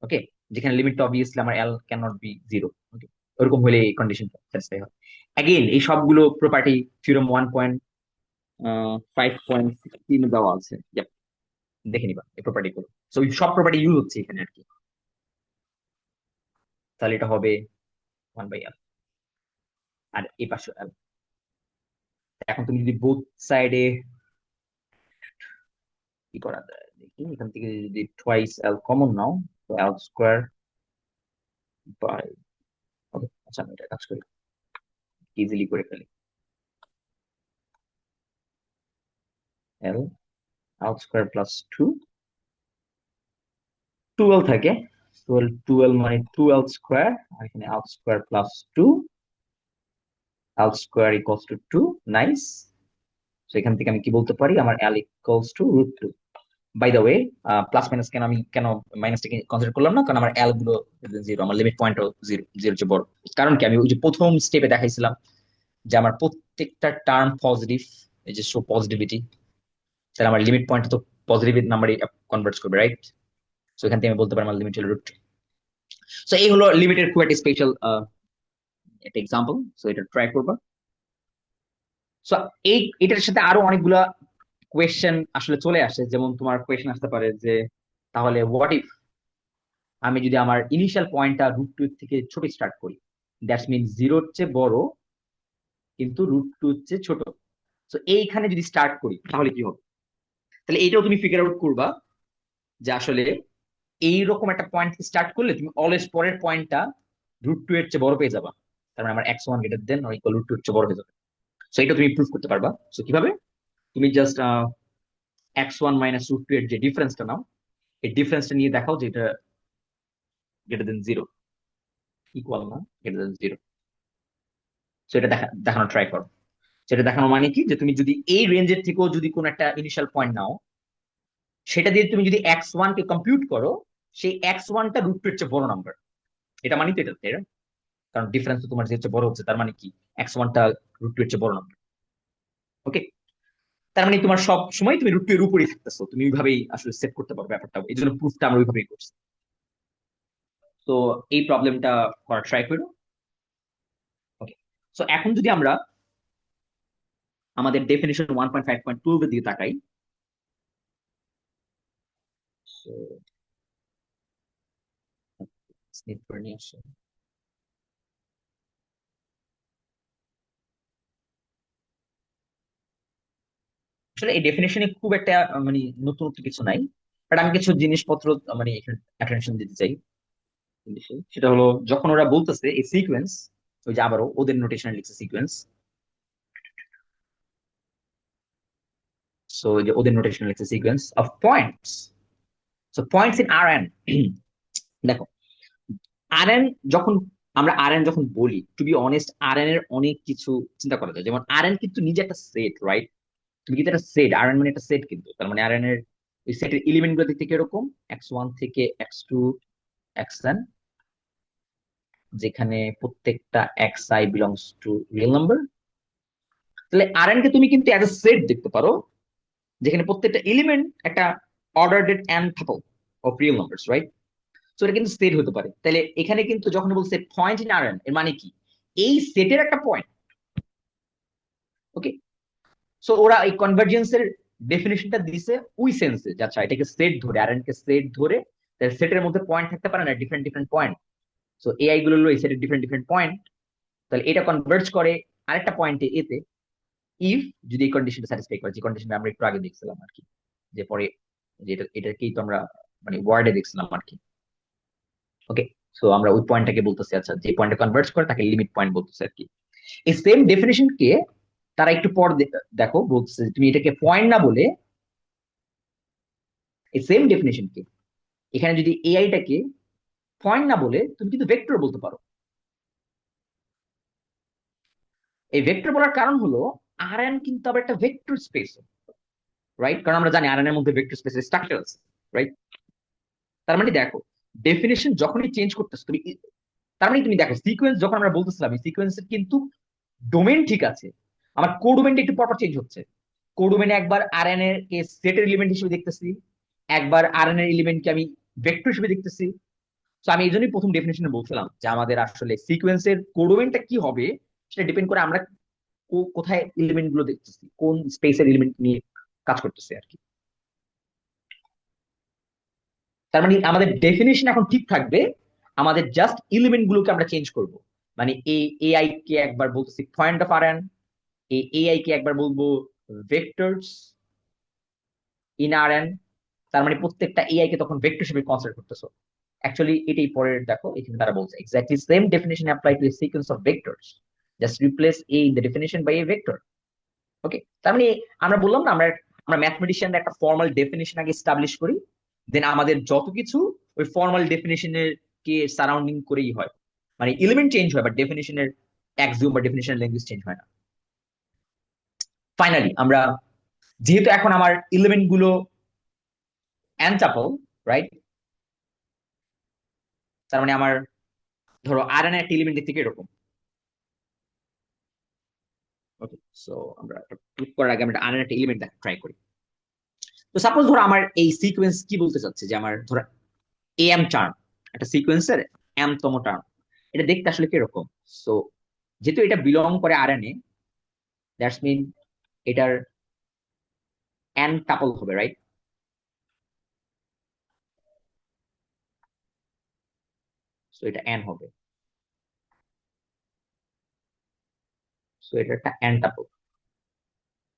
ওকে, যেখানে লিমিটটা অবভিয়াসলি আমার এল ক্যান নট বি জিরো। ওকে, ওরকম হলে এই কন্ডিশনটা স্যাটিসফাই হয়। অ্যাগেইন এই সবগুলো প্রপার্টি থিওরেম 1.5.16 দেওয়া আছে। Yep, দেখে নিবা এই প্রপার্টি গুলো। সো এই সব প্রপার্টি ইউজ হচ্ছে এখানে আর কি। তাহলে এটা হবে 1/L, আর এই পাশে এল। এখন তুমি যদি বোথ সাইডে কি করা যায় দেখি, এখান থেকে যদি টোয়াইস এল কমন নাও, তো এল স্কোয়ার বাই, ওকে আচ্ছা আমি এটা কাজ করি, ইজিলি করে ফেলি। L out square plus two, twelve থাকে, টুয়েলভ টুয়েলভ মানে টুয়েলভ স্কোয়ার, আর এখানে out square plus two, out square equals to two. Nice. তো এখান থেকে আমি কি বলতে পারি? আমার L equals to root two. By the way, plus minus কেন আমি কেন মাইনাসটাকে কনসিডার করলাম না? কারণ আমার এল গুলো জিরো, আমার লিমিট পয়েন্টও জিরো, জিরো চেয়ে বড়। কারণ কি, আমি ওই যে প্রথম স্টেপে দেখাইছিলাম যে আমার প্রত্যেকটা টার্ম পজিটিভ, এই যে শো পজিটিভিটি, তাহলে আমার লিমিট পয়েন্ট তো পজিটিভ নাম্বারই কনভার্ট করবে, রাইট? সো এখান থেকে আমি বলতে পারি আমার লিমিট হলো রুট। সো এই হলো লিমিটের খুব একটা স্পেশাল একটা এক্সাম্পল। সো এটা ট্রাই করবা। সো এই এটার সাথে আরো অনেকগুলা কোয়েশ্চেন আসলে চলে আসে। যেমন তোমার কোয়েশ্চেন আসতে পারে যে তাহলে হোয়াট ইফ আমি যদি আমার ইনিশিয়াল পয়েন্টটা রুট টু থেকে ছোট স্টার্ট করি, দ্যাটস মিন জিরোর চেয়ে বড় কিন্তু রুট টু চেয়ে ছোট। তো এইখানে যদি স্টার্ট করি তাহলে কি হবে? তাহলে এইটাও তুমি ফিগার আউট করবা যে আসলে এইরকম একটা পয়েন্ট স্টার্ট করলে তুমি অলওয়েজ পরের পয়েন্টটা রুট টু এর চেয়ে বড় পেয়ে যাবা। তার মানে আমার X one greater than or equal root two এর চেয়ে বড় হয়ে যাবে। সো এটা তুমি প্রুভ করতে পারবা। সো কিভাবে? তুমি just X one minus root two এর যে ডিফারেন্সটা নাও, এই ডিফারেন্সটা নিয়ে দেখাও যে এটা গ্রেটার দেন জিরো, ইকুয়াল না, গ্রেটার দেন জিরো। সো এটা দেখানো ট্রাই করো। সেটা দেখানো মানে কি, যে তুমি যদি এই রেঞ্জের থেকেও যদি কোনো একটা ইনিশিয়াল পয়েন্ট নাও, সেটা দিয়ে তুমি যদি এক্স ওয়ান কে কম্পিউট করো, সেই এক্স ওয়ানটা রুট টু এর চেয়ে বড় নাম্বার। এটা মানে তো এটা, তাই না? কারণ ডিফারেন্স তো তোমার যে বড় হচ্ছে, তার মানে কি এক্স ওয়ানটা রুট টু এর চেয়ে বড় নাম্বার। ওকে, তার মানে তোমার সব সময় তুমি রুট টু এর উপরেই থাকতেছো, তুমি ওইভাবেই আসলে সেট করতে পারো ব্যাপারটা। এই জন্য প্রুফটা আমরা ওইভাবেই করছি। তো এই প্রবলেমটা করা ট্রাই করো। ওকে, সো এখন যদি আমরা আমাদের ডেফিনিশন 1.5.12 এর দিকে তাকাই, so, স্নিপ করে নিয়ে আসো। আসলে এই ডেফিনেশনে খুব একটা মানে নতুনত্ব কিছু নাই, বাট আমি কিছু জিনিসপত্র মানে এখানে অ্যাটেনশন দিতে চাই। সেটা হলো যখন ওরা বলতেছে এই সিকোয়েন্স, ওই যে আবারও ওদের নোটেশনে লিখছে সিকোয়েন্স, সো যে ওদের নোটেশনে লিখছে sequence of points, so points in R N. দেখো আর এন যখন আমরা আর এন যখন বলি, to be honest R N এর অনেক কিছু চিন্তা করা যায়। যেমন আর এন কিন্তু নিজে একটা সেট, রাইট? তুমি কিন্তু একটা সেট, আর এন মানে একটা সেট, কিন্তু তার মানে আর এন এর ওই সেটের এলিমেন্ট গুলো দেখতে কিরকম, x1 থেকে x2 xn, যেখানে প্রত্যেকটা xi belongs to real number. তাহলে আর এন কে তুমি কিন্তু অ্যাজ এ সেট দেখতে পারো, যেখানে প্রত্যেকটা এলিমেন্ট একটা অর্ডারড এন থাকো of real numbers, right? So এটা কিন্তু সেট হতে পারে। তাহলে এখানে কিন্তু যখন বলছে পয়েন্ট ইন আর এন, এর মানে কি এই সেটের একটা পয়েন্ট। ওকে, সো ওরা এই কনভার্জেন্সের ডেফিনেশনটা দিছে ওই সেন্সে, আচ্ছা এটাকে সেট ধরে, আর এন কে সেট ধরে, তাহলে সেটের মধ্যে পয়েন্ট থাকতে পারে না, different different point. So AI গুলো হলো এই সেটের ডিফারেন্ট ডিফারেন্ট পয়েন্ট, তাহলে এটা কনভার্জ করে আরেকটা পয়েন্টে এতে, ইফ যদি এই কন্ডিশনটা স্যাটিসফাই করে, যে কন্ডিশনটা আমরা একটু আগে দেখছিলাম আর কি, যে পরে যেটা এটাকেই তো আমরা মানে ওয়ার্ডে দেখছিলাম আর কি। ওকে, সো আমরা ওই পয়েন্টটাকে বলতেছি, আচ্ছা যে পয়েন্টে কনভার্জ করে তাকে লিমিট পয়েন্ট বলতেছে আর কি। এই সেম ডেফিনেশন কে তারা একটু পর দেখো বলতেছে তুমি এটাকে পয়েন্ট না বলে, এই সেম ডেফিনেশন কে এখানে যদি এআইটাকে পয়েন্ট না বলে তুমি কিন্তু ভেক্টর বলতে পারো। এই ভেক্টর বলার কারণ হলো আর এন কিন্তু আবার একটা ভেক্টর স্পেস, রাইট? কারণ আমরা জানি আর এন এর মধ্যে ভেক্টর স্পেসের স্ট্রাকচার আছে, রাইট? তার মানে দেখো ডেফিনেশন যখনই চেঞ্জ করতেছো তুমি, তার মানে তুমি দেখো সিকোয়েন্স যখন আমরা বলতেছিলাম, এই সিকোয়েন্সের কিন্তু ডোমেন ঠিক আছে, আমার কোডোমেনটা একটু পরপর চেঞ্জ হচ্ছে। কোডোমেনে একবার আর এন এর কে সেটের এলিমেন্ট হিসেবে দেখতেছি, একবার আর এন এর এলিমেন্টকে আমি ভেক্টর হিসেবে দেখতেছি। তো আমি এই জন্যই প্রথম ডেফিনেশনে বলছিলাম যে আমাদের আসলে সিকোয়েন্সের কোডোমেনটা কি হবে সেটা ডিপেন্ড করে আমরা কোথায় এলিমেন্ট গুলো দেখতেছি, কোন স্পেসের এলিমেন্ট নিয়ে কাজ করতেছে আর কি। তার মানে আমাদের ডেফিনেশন এখন ঠিক থাকবে, আমাদের জাস্ট এলিমেন্ট গুলোকে আমরা চেঞ্জ করব। মানে এই এআই কে একবার বলতেছি পয়েন্ট অফ আর এন, এই এআই কে একবার বলবো ভেক্টরস ইন আর এন। তার মানে প্রত্যেকটা এআই কে তখন ভেক্টর হিসেবে কনসিডার করতেছো। অ্যাকচুয়ালি এটাই পরের দেখো এখানে তারা বলছে exactly same definition apply to a sequence of vectors, just replace a in the definition by a vector. Okay, তার মানে আমরা বললাম না, আমরা আমরা ম্যাথমেটিশিয়ানরা একটা ফর্মাল ডেফিনেশন আগে এস্টাবলিশ করি, দেন আমাদের যত কিছু ওই ফর্মাল ডেফিনেশনের কে সারাউন্ডিং করেই হয়। মানে এলিমেন্ট চেঞ্জ হয় বাট ডেফিনেশনের অ্যাক্সিওম বা ডেফিনেশনের ল্যাঙ্গুয়েজ চেঞ্জ হয় না। ফাইনালি আমরা, যেহেতু এখন আমার এলিমেন্ট গুলো অ্যানটাপল, রাইট? তার মানে আমার ধরো আর এন একটা এলিমেন্ট থেকে এরকম। ওকে, সো আমরা ক্লিক করার আগে আমরা আর এন একটা এলিমেন্ট দেখা ট্রাই করি। তো সাপোজ ধরো আমার এই সিকোয়েন্স কি বলতে চাচ্ছে, যে আমার ধরো এম টার্ম, একটা সিকোয়েন্সের এম তম টার্ম, এটা দেখতে আসলে কিরকম। সো যেহেতু এটা বিলং করে আর এন এ, দ্যাটস মিন এটার এন টাপল হবে, রাইট? সো এটা এন হবে, সো এটা একটা এন টাপল,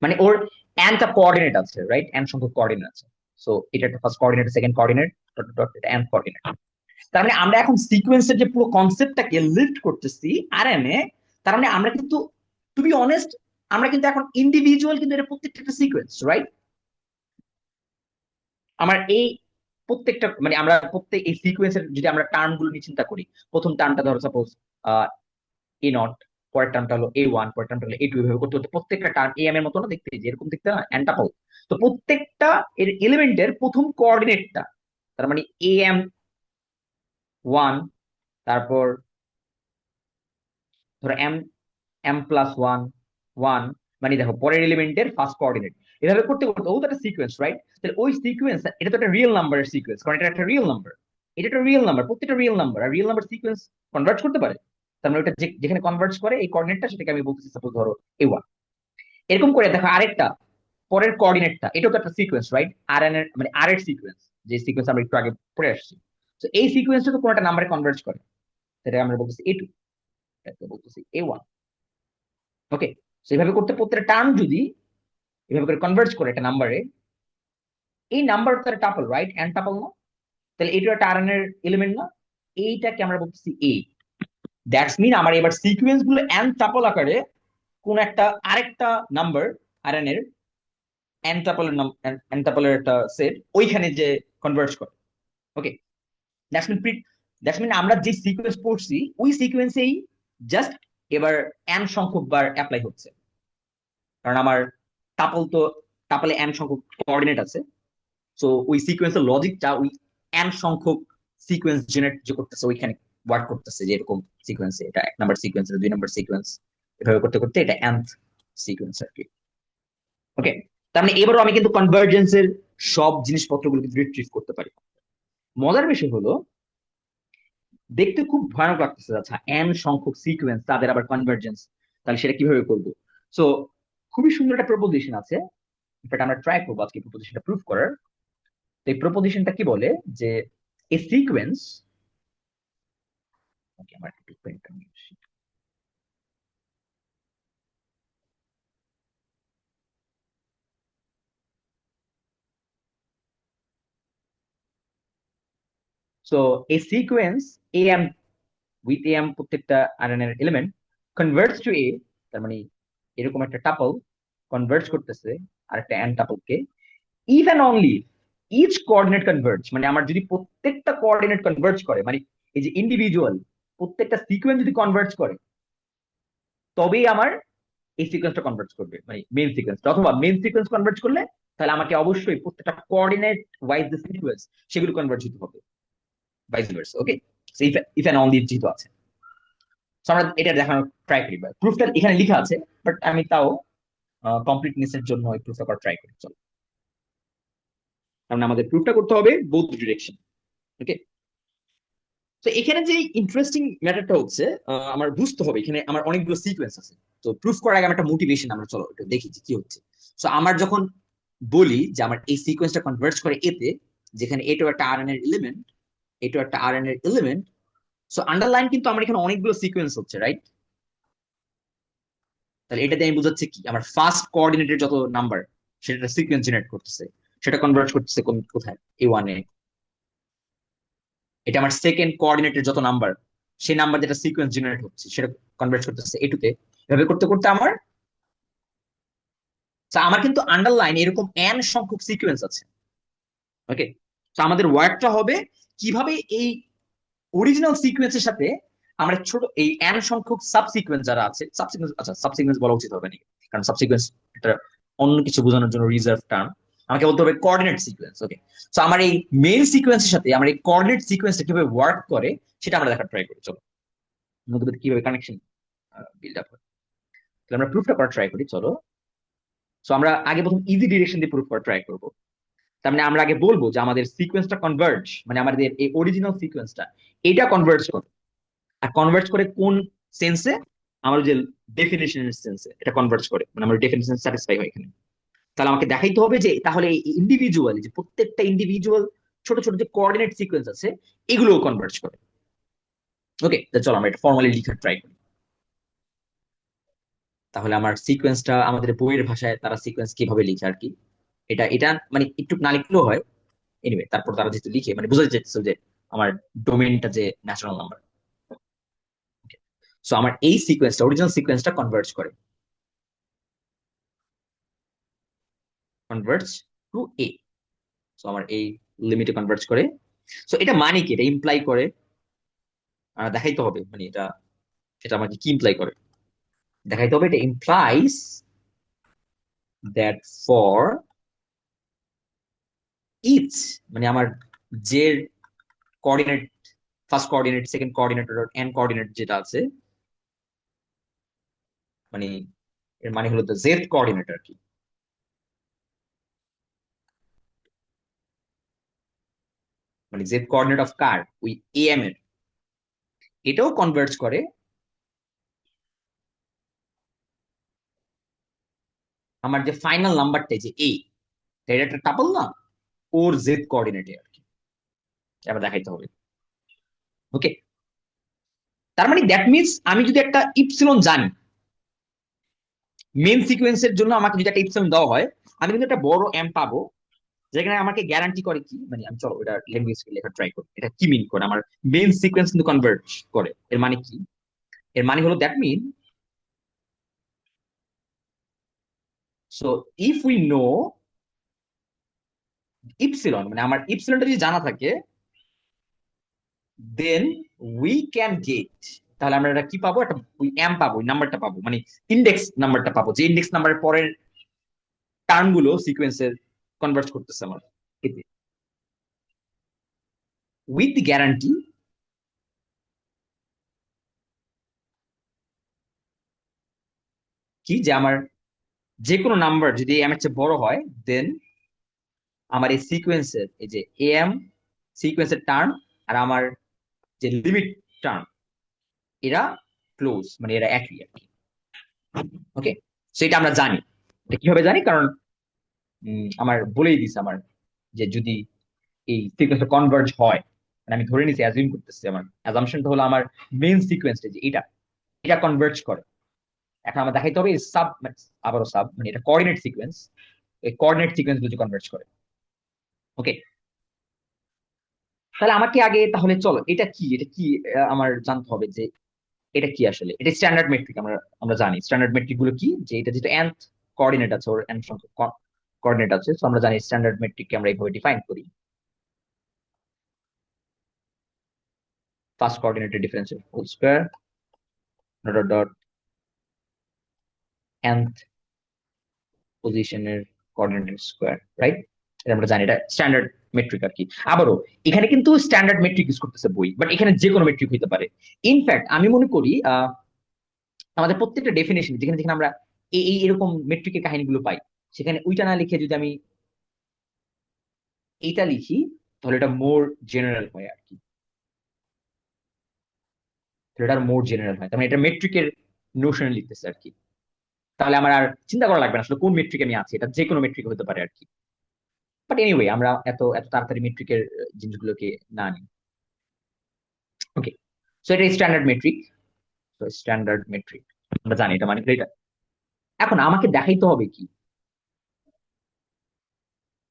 মানে ওর এনটা কোঅর্ডিনেট আছে, রাইট? এন সংখ্যক কোঅর্ডিনেট আছে। সো এটা একটা first coordinate, second coordinate, dot dot, এটা এন কোঅর্ডিনেট। তার মানে আমরা এখন সিকোয়েন্সের যে পুরো কনসেপ্টটাকে লিফট করতেছি আর এন এ। তার মানে আমরা কিন্তু, টু বি অনেস্ট, আমরা কিন্তু এখন ইন্ডিভিজুয়াল কিন্তু এটা প্রত্যেকটা একটা সিকোয়েন্স, রাইট? আমার এই প্রত্যেকটা মানে আমরা প্রত্যেক এই সিকোয়েন্সের যদি আমরা টার্ম গুলো নিয়ে চিন্তা করি, প্রথম টার্মটা ধরো সাপোজ এ নট, পরের টার্মটা হলো এ ওয়ান, পরের টার্মটা হলো এ টু, এভাবে করতে করতে প্রত্যেকটা টার্ম এ এম এর মতো না দেখতে, যেরকম দেখতে না অ্যান্টাপল। তো প্রত্যেকটা এর এলিমেন্টের প্রথম কোঅর্ডিনেটটা, তার মানে এ এম ওয়ান, তারপর ধরো M M plus one one, মানে দেখো পরের এলিমেন্টের ফার্স্ট কোঅর্ডিনেট, এভাবে করতে করতে ও তো একটা সিকোয়েন্স, রাইট? তাহলে ওই সিকোয়েন্স, এটা তো একটা রিয়েল নাম্বারের সিকোয়েন্স, কারণ এটা একটা রিয়েল নাম্বার, এটা একটা রিয়েল নাম্বার, প্রত্যেকটা রিয়েল নাম্বার আর রিয়েল নাম্বার সিকোয়েন্স কনভার্ট করতে পারে। তার মানে ওটা যেখানে কনভার্ট করে এই কোঅর্ডিনেটটা, সেটাকে আমি বলতেছি সাপোজ ধরো এ ওয়ান। এরকম করে দেখো আরেকটা পরের কোঅর্ডিনেটটা, এটাও তো একটা সিকোয়েন্স, রাইট? আর এন এর মানে আর এর সিকোয়েন্স, যে সিকোয়েন্স আমরা একটু আগে পড়ে আসছি। তো এই সিকোয়েন্সটা তো কোনো একটা নাম্বারে কনভার্ট করে, সেটা আমরা বলতেছি এ টু, এটাকে বলতেছি এ ওয়ান। ওকে, সেভাবে করতে প্রত্যেকটা টার্ম যদি এভাবে করে কনভার্জ করে একটা নাম্বারে, এই নাম্বার তার টাপল, রাইট? এন টাপল না? তাহলে এটা একটা আর এন এর এলিমেন্ট না? এইটাকে আমরা বলতেছি এ। দ্যাটস মিন আমার এবার সিকোয়েন্স গুলো এন টাপল আকারে কোন একটা আরেকটা নাম্বার আর এন এর এন টাপলের নাম, এন টাপলের একটা সেট ওইখানে যে কনভার্জ করে। ওকে, দ্যাটস মিন দ্যাটস মিন আমরা যে সিকোয়েন্স পড়ছি ওই সিকোয়েন্সেই জাস্ট এবার এন সংখ্যক বার অ্যাপ্লাই হচ্ছে, কারণ আমার টাপল তো, টাপলে এন সংখ্যক কোঅর্ডিনেট আছে। সো ওই সিকোয়েন্সের লজিকটা ওই এন সংখ্যক সিকোয়েন্স জেনারেট যে করতেছে ওইখানে ওয়ার্ক করতেছে, যে এরকম সিকোয়েন্সে এটা 1 নাম্বার সিকোয়েন্স, 2 নাম্বার সিকোয়েন্স, এভাবে করতে করতে এটা nth সিকোয়েন্স আর কি। ওকে, তার মানে এবারও আমি কিন্তু কনভার্জেন্সের সব জিনিসপত্রগুলো কিন্তু রিট্রিভ করতে পারি। মজার বিষয় হলো দেখতে খুব ভয়ানক লাগতেছে, আচ্ছা এন সংখ্যক সিকোয়েন্স তাদের আবার কনভার্জেন্স, তাহলে সেটা কিভাবে করবো? সো খুবই সুন্দর একটা প্রপোজিশন আছে, বাট আমরা ট্রাই করবো আজকে প্রপোজিশনটা প্রুফ করার। তো এই প্রপোজিশনটা কি বলে যে এ সিকোয়েন্স, ওকে আমার একটু পেনটা নিয়ে আসি। So a sequence a m with a m প্রত্যেকটা আরএন এর এলিমেন্ট কনভার্টস টু এ, তার মানে এরকম একটা টাপল কনভার্জ করতেছে আর একটা এন টাপলকে, if and only each coordinate converge, মানে আমার যদি প্রত্যেকটা কোঅর্ডিনেট কনভার্জ করে, মানে এই যে ইন্ডিভিজুয়াল প্রত্যেকটা সিকোয়েন্স যদি কনভার্জ করে, তবেই আমার এই সিকোয়েন্সটা কনভার্জ করবে, মানে মেইন সিকোয়েন্স। অথবা মেইন সিকোয়েন্স কনভার্জ করলে তাহলে আমাকে অবশ্যই প্রত্যেকটা কোঅর্ডিনেট ওয়াইজ যে সিকোয়েন্স সেগুলো কনভার্জ হতে হবে, vice versa. Okay, if and only যেহেতু আছে, তো আমরা এটা দেখানোর ট্রাই করি। প্রুফটা এখানে লেখা আছে, বাট আমি তাও কমপ্লিটনেস এর জন্য এই প্রুফটা করার ট্রাই করি। চলো, তার মানে আমাদের প্রুফটা করতে হবে বোথ ডিরেকশন। ওকে, তো এখানে যে ইন্টারেস্টিং ম্যাটারটা হচ্ছে, আমার বুঝতে হবে এখানে আমার অনেকগুলো সিকোয়েন্স আছে। তো প্রুফ করার আগে আমার একটা মোটিভেশন, আমরা চলো একটু দেখি যে কি হচ্ছে। তো আমার যখন বলি যে আমার এই সিকোয়েন্সটা কনভার্জ করে এতে, যেখানে এটাও একটা আর এন এর এলিমেন্ট, এটাও একটা আর এন এর এলিমেন্ট, সো আন্ডারলাইন কিন্তু আমার এখানে অনেকগুলো সিকোয়েন্স হচ্ছে, রাইট? তাহলে এটাতে আমি বুঝাচ্ছি কি আমার ফার্স্ট কোঅর্ডিনেটের যত নাম্বার সেটা সিকোয়েন্স জেনারেট করতেছে, সেটা কনভার্ট করতেছে কোথায়? এ ওয়ানে। এটা আমার সেকেন্ড কোঅর্ডিনেটের যত নাম্বার, সেই নাম্বার যেটা সিকোয়েন্স জেনারেট হচ্ছে সেটা কনভার্ট করতেছে এ টুতে। এভাবে করতে করতে আমার, তো আমার কিন্তু আন্ডারলাইন এরকম এন সংখ্যক সিকোয়েন্স আছে। ওকে, তো আমাদের ওয়ার্কটা হবে কিভাবে এই অরিজিনাল সিকোয়েন্সের সাথে আমরা ছোট এই এন সংখ্যক সাবসিকোয়েন্স যারা আছে, সাবসিকোয়েন্স, আচ্ছা সাবসিকোয়েন্স বলা উচিত হবে নাকি, কারণ সাবসিকোয়েন্স এটা অন্য কিছু বোঝানোর জন্য রিজার্ভ টার্ম, আমাকে বলতে হবে কোঅর্ডিনেট সিকোয়েন্স। ওকে, তো আমার এই মেইন সিকোয়েন্সের সাথে আমার এই কোঅর্ডিনেট সিকোয়েন্সটা কিভাবে ওয়ার্ক করে সেটা আমরা দেখার ট্রাই করি। চলো, নতুন কিভাবে কানেকশন বিল্ড আপ হয়, তাহলে আমরা প্রুফটা করার ট্রাই করি। চলো, তো আমরা আগে প্রথম ইজি ডিরেকশন দিয়ে প্রুফ করার ট্রাই করবো। তার মানে আমরা আগে বলবো যে আমাদের সিকোয়েন্সটা কনভার্জ, মানে আমাদের এই অরিজিনাল সিকোয়েন্সটা এটা কনভার্জ করে। আর কনভার্ট করে কোন সেন্সে? আমার যে ডেফিনেশনের সেন্সে এটা কনভার্ট করে, মানে আমার ডেফিনেশন স্যাটিসফাই হয় এখানে। তাহলে আমাকে দেখাইতে হবে যে তাহলে ইন্ডিভিজুয়ালি যে প্রত্যেকটা ইন্ডিভিজুয়াল ছোট ছোট যে কোঅর্ডিনেট সিকোয়েন্স আছে এগুলোও কনভার্ট করে। ওকে, চলো আমরা এটা ফর্মালি লিখার ট্রাই করি। তাহলে আমার সিকোয়েন্সটা আমাদের বইয়ের ভাষায় তারা সিকোয়েন্স কিভাবে লিখে আর কি, এটা এটা মানে একটু না লিখলেও হয়। এনিওয়ে, তারপর তারা যেহেতু লিখে মানে বোঝা যাচ্ছে যে আমার ডোমেইনটা যে ন্যাচারাল নাম্বার। সো আমার এই সিকোয়েন্সটা original সিকোয়েন্সটা converts to A. So আমার এই লিমিটে কনভার্ট করে। সো এটা মানে কি, এটা ইমপ্লাই করে, দেখাইতে হবে মানে এটা, এটা আমাকে কি ইমপ্লাই করে দেখাইতে হবে। এটা ইমপ্লাইজ দ্যাট ফর ইচ, মানে আমার যে coordinate, first coordinate, second coordinate, N coordinate যেটা আছে, মানে এর মানে হলো দ্য জেড কোঅর্ডিনেট আর কি, মানে জেড কোঅর্ডিনেট অফ কার ওই এ এম এর, এটাও কনভার্ট করে আমার যে ফাইনাল নাম্বারটা যে এ, এটা একটা টাপল না, ওর জেড কোঅর্ডিনেটে আর কি, এবার দেখাইতে হবে। ওকে, তার মানে দ্যাট মিনস আমি যদি একটা ইপসিলন জানি, মেন সিকোয়েন্সের জন্য আমাকে যদি একটা ইপসিলন দেওয়া হয়, আমি কিন্তু একটা বড় এম পাবো, যেখানে আমাকে গ্যারান্টি করে কি, মানে আমি চলো এটা ল্যাঙ্গুয়েজ লেখা ট্রাই করি, এটা কি মিন করে আমার মেন সিকোয়েন্স কিন্তু কনভার্ট করে, এর মানে কি? এর মানে হলো that mean, so if we know epsilon, মানে আমার ইপসিলনটা যদি জানা থাকে, দেন উই ক্যান গেট, তাহলে আমরা এটা কি পাবো, একটা ওই এম পাবো, ওই নাম্বারটা পাবো, মানে ইন্ডেক্স নাম্বারটা পাবো, যে ইন্ডেক্স নাম্বারের পরের টার্ম গুলো সিকোয়েন্সের কনভার্ট করতেছে আমার এতে, উইথ দি গ্যারান্টি কি, যে আমার যে কোনো নাম্বার যদি এম এর চেয়ে বড় হয়, দেন আমার এই সিকোয়েন্সের এই যে এম সিকোয়েন্সের টার্ম আর আমার যে লিমিট টার্ম, এরা ক্লোজ, মানে এরা একই আর কি। ওকে, সেটা আমরা জানি। এটা কিভাবে জানি? কারণ আমার বলেই দিছে আমার, যে যদি এই সিকোয়েন্সটা কনভার্জ হয়, মানে আমি ধরে নিছি, অ্যাজিউম করতেছি, আমার অ্যাজাম্পশনটা হলো আমার মেইন সিকোয়েন্সটা যে এটা এটা কনভার্জ করে। এখন আমার দেখাইতে হবে সাব, আবারও সাব, মানে এটা কোঅর্ডিনেট সিকোয়েন্স, এই কোঅর্ডিনেট সিকোয়েন্স গুলো কনভার্জ করে। ওকে, তাহলে আমাকে আগে, তাহলে চলো এটা কি, এটা কি আমার জানতে হবে যে এটা কি আসলে। এটা স্ট্যান্ডার্ড মেট্রিক, আমরা আমরা জানি স্ট্যান্ডার্ড মেট্রিক গুলো কি, যে এটা যেটা nth কোঅর্ডিনেট আছে, ওর n সংখ্যক কোঅর্ডিনেট আছে, তো আমরা জানি স্ট্যান্ডার্ড মেট্রিককে আমরা এইভাবে ডিফাইন করি। ফার্স্ট কোঅর্ডিনেটের differential whole square dot dot dot nth পজিশনের কোঅর্ডিনেট স্কয়ার, রাইট? এটা আমরা জানি, এটা স্ট্যান্ডার্ড মেট্রিক আর কি। আবারও এখানে কিন্তু স্ট্যান্ডার্ড মেট্রিক ইউজ করতেছে বই, বাট এখানে যে কোনো মেট্রিক হইতে পারে। ইনফ্যাক্ট আমি মনে করি আমাদের প্রত্যেকটা ডেফিনেশন, যেখানে যেখানে আমরা এই এরকম মেট্রিকের কাহিনীগুলো পাই, সেখানে ওইটা না লিখে যদি আমি এইটা লিখি, তাহলে এটা মোর জেনারেল হয় আর কি, তাহলে এটা মোর জেনারেল হয়, তার মানে এটা মেট্রিকের নোশনে লিখতেছে আর কি। তাহলে আমার আর চিন্তা করা লাগবে না আসলে কোন মেট্রিক আমি আছি, এটা যে কোনো মেট্রিক হতে পারে আর কি। বাট এনিওয়ে, আমরা এত এত তাড়াতাড়ি মেট্রিকের জিনিসগুলোকে না নিই। ওকে, সো এটা স্ট্যান্ডার্ড মেট্রিক, তো স্ট্যান্ডার্ড মেট্রিক আমরা জানি এটা মানে কি এটা। এখন আমাকে দেখাইতে হবে কি,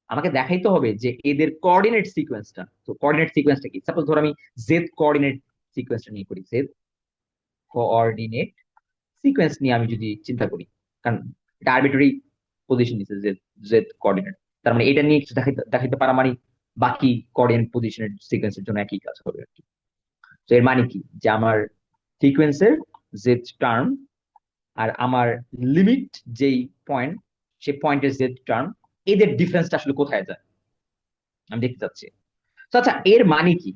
আমাকে দেখাইতে হবে যে এদের কোঅর্ডিনেট সিকোয়েন্সটা, তো কোঅর্ডিনেট সিকোয়েন্সটা কি, সাপোজ ধর আমি জেড কোঅর্ডিনেট সিকোয়েন্সটা নিয়ে করি, জেড কোঅর্ডিনেট সিকোয়েন্স নিয়ে আমি যদি চিন্তা করি, কারণ এটা আরবিট্রারি পজিশন দিচ্ছে জেড, জেড কোঅর্ডিনেট, তার মানে এটা নিয়ে কিছু দেখাইতে দেখাইতে পারা মানে বাকি কোঅর্ডিনেট পজিশনের সিকোয়েন্সের জন্য একই কাজ হবে আর কি। তো এর মানে কি, যে আমার সিকোয়েন্সের জেড টার্ম আর আমার লিমিট যেই পয়েন্ট, সেই পয়েন্টের জেড টার্ম, এদের ডিফারেন্সটা আসলে কোথায় যায় আমি দেখতে চাচ্ছি। তো আচ্ছা, এর মানে কি?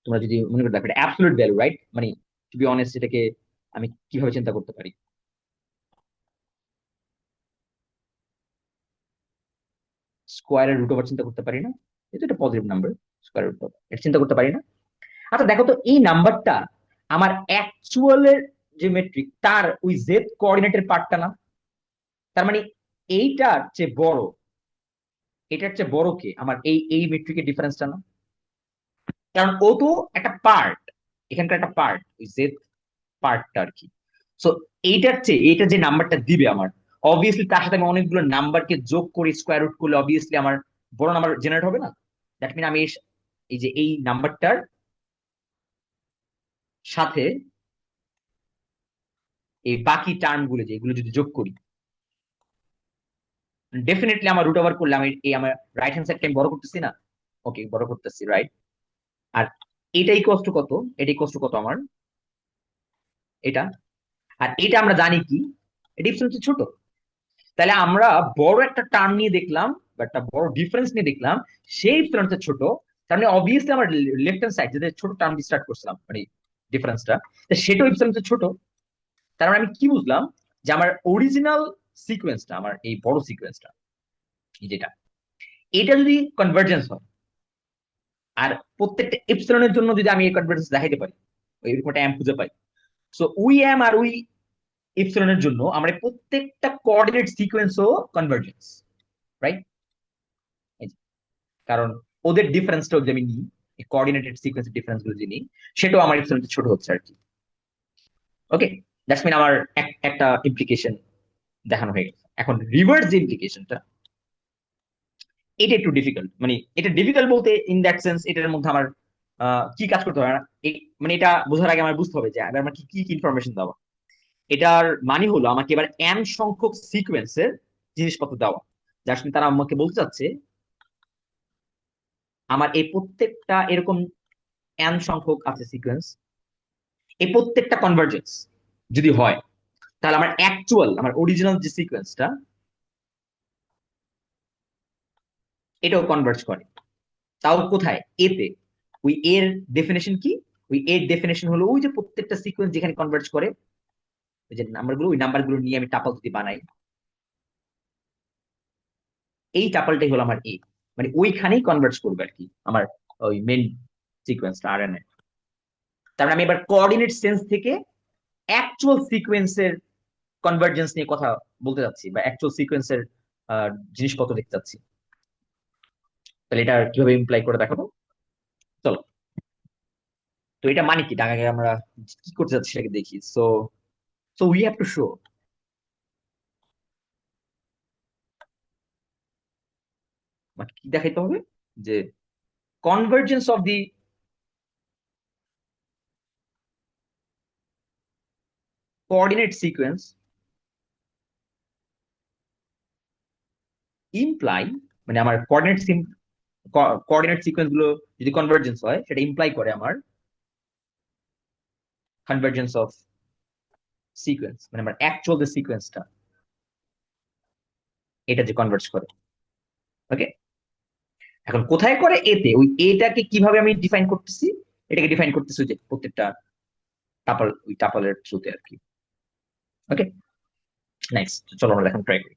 তোমরা যদি মনে করে দেখো এটা অ্যাবসলিউট ভ্যালু, রাইট? মানে টু বি অনেস্ট, এটাকে আমি কিভাবে চিন্তা করতে পারি? স্কোয়ারের রুট ওভার চিন্তা করতে পারি না? এটা একটা positive number, square root over, এটা চিন্তা করতে পারি না? আচ্ছা দেখো তো, এই নাম্বারটা আমার অ্যাকচুয়ালের যে মেট্রিক, তার ওই জেড কোঅর্ডিনেটের পার্টটা না? তার মানে এইটার চেয়ে বড়, এটার চেয়ে বড় কে আমার এই এই মেট্রিকের ডিফারেন্সটা না? কারণ ও তো একটা পার্ট, এখানকার একটা পার্ট, ওই জেড পার্টটা আর কি। সো এইটার চেয়ে এইটা যে নাম্বারটা দিবে আমার, অবভিয়াসলি তার সাথে আমি অনেকগুলো নাম্বারকে যোগ করে স্কোয়ার রুট করলে অবভিয়াসলি আমার বড় নাম্বার জেনারেট হবে না? দ্যাট মিন আমি এই যে এই নাম্বারটার সাথে এই বাকি টার্ম গুলো যে এগুলো যদি যোগ করি, ডেফিনেটলি আমার রুট ওভার করলে আমি এই আমার রাইট হ্যান্ড সাইডটা আমি বড় করতেছি না? ওকে, বড় করতেছি, রাইট? আর এটাই কষ্ট কত, এটাই কষ্ট কত আমার এটা, আর এটা আমরা জানি কি, এটা হচ্ছে ছোট। তাহলে আমরা বড় একটা টার্ম নিয়ে দেখলাম, বা একটা বড় ডিফারেন্স নিয়ে দেখলাম, সেই ডিফারেন্সটা ছোট, তার মানে অবভিয়াসলি আমার লেফট হ্যান্ড সাইড, যেটা ছোট টার্ম দিয়ে স্টার্ট করছিলাম, মানে ডিফারেন্সটা, সেটাও ডিফারেন্সটা ছোট। তার মানে আমি কি বুঝলাম, যে আমার অরিজিনাল সিকোয়েন্সটা, আমার এই বড় সিকোয়েন্সটা যেটা, এটা যদি কনভার্জেন্স হয়, আর প্রত্যেকটা এপসিলনের জন্য যদি আমি এই কনভার্জেন্স দেখাইতে পারি, এরকম একটা এম খুঁজে পাই, সো উই এম আর উই এপসিলনের জন্য আমরা প্রত্যেকটা কোঅর্ডিনেট সিকোয়েন্সও কনভার্জেন্স, রাইট? কারণ ওদের ডিফারেন্সটাও যদি আমি নিই, কোঅর্ডিনেটেড সিকোয়েন্সের ডিফারেন্স গুলো যদি নিই, সেটাও আমার এপসিলন ছোট হচ্ছে আর কি। ওকে, দ্যাটস মিন আমার একটা ইমপ্লিকেশন দেখানো হয়ে গেছে। এখন রিভার্স যে ইমপ্লিকেশনটা, এটা একটু ডিফিকাল্ট, মানে এটা ডিফিকাল্ট বলতে ইন দ্যাট সেন্স এটার মধ্যে আমার কি কাজ করতে হবে না, মানে এটা বোঝার আগে আমার বুঝতে হবে যে আমার কি কি ইনফরমেশন দেওয়া। এটার মানে হলো আমাকে এবার এন সংখ্যক সিকোয়েন্সের জিনিসপত্র দেওয়া, যার সঙ্গে তারা আমাকে বলতে চাচ্ছে আমার এই প্রত্যেকটা এরকম এন সংখ্যক আছে সিকোয়েন্স, এই প্রত্যেকটা কনভার্জেন্স যদি হয়, তাহলে আমার অ্যাকচুয়াল আমার অরিজিনাল যে সিকোয়েন্সটা এটাও কনভার্জ করে। তাও কোথায়? এতে। ওই এর ডেফিনেশন কি? ওই এর ডেফিনেশন হলো ওই যে প্রত্যেকটা সিকোয়েন্স যেখানে কনভার্জ করে, ওই যে নাম্বারগুলো, ওই নাম্বারগুলো নিয়ে আমি টাপল যদি বানাই, এই টাপলটাই হলো আমার এ, মানে ওইখানেই কনভার্জ করবে আর কি আমার ওই মেন সিকোয়েন্সটা আরএনএ। তার মানে আমি এবার কোঅর্ডিনেট সেন্স থেকে অ্যাকচুয়াল সিকোয়েন্সের কনভার্জেন্স নিয়ে কথা বলতে যাচ্ছি, বা অ্যাকচুয়াল সিকোয়েন্সের জিনিসপত্র দেখতে যাচ্ছি। তাহলে এটা কিভাবে ইমপ্লাই করে দেখাবো, চলো। তো এটা মানে কি, তার আগে আমরা কি করতে যাচ্ছি সেটাকে দেখি। So so we have to show, মানে কি দেখাইতে হবে, যে convergence of the coordinate sequence imply, মানে আমার কোঅর্ডিনেট সিকোয়েন্স গুলো যদি কনভার্জেন্স হয়, সেটা ইমপ্লাই করে আমার কনভার্জেন্স অফ সিকোয়েন্স, মানে আমার অ্যাকচুয়াল যে সিকোয়েন্সটা এটা যে কনভার্জ করে। ওকে, এখন কোথায় করে? এতে। ওই এটাকে কিভাবে আমি ডিফাইন করতেছি? এটাকে ডিফাইন করতেছি যে প্রত্যেকটা টাপল, ওই টাপলের থ্রুতে আর কি। ওকে, নেক্সট চলো আমরা এখন ট্রাই করি।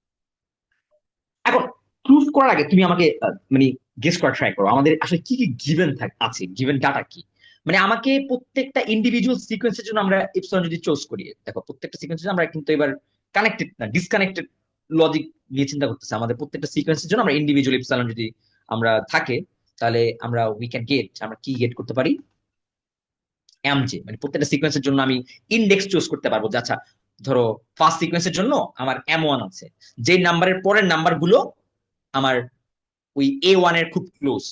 এখন প্রুফ করার আগে তুমি আমাকে মানে গেস করা ট্রাই করো আমাদের আসলে কি কি গিভেন আছে, গিভেন ডাটা কি। মানে আমাকে প্রত্যেকটা ইন্ডিভিজুয়াল সিকোয়েন্সের জন্য আমরা ইপসিলন যদি চুজ করি, দেখো প্রত্যেকটা সিকোয়েন্সের আমরা কিন্তু এবার কানেক্টেড না ডিসকানেক্টেড লজিক নিয়ে চিন্তা করতেছি। আমাদের প্রত্যেকটা সিকোয়েন্সের জন্য আমরা ইন্ডিভিজুয়াল ইপসিলন যদি আমরা থাকে, তাহলে আমরা উই ক্যান গেট, আমরা কি গেট করতে পারি? এমজে, মানে প্রত্যেকটা সিকোয়েন্সের জন্য আমি ইন্ডেক্স চুজ করতে পারবো, যে আচ্ছা ধরো ফার্স্ট সিকোয়েন্সের জন্য আমার M1 আছে, যে নাম্বারের পরের নাম্বার গুলো আমার ওই A1 এর খুব ক্লোজ,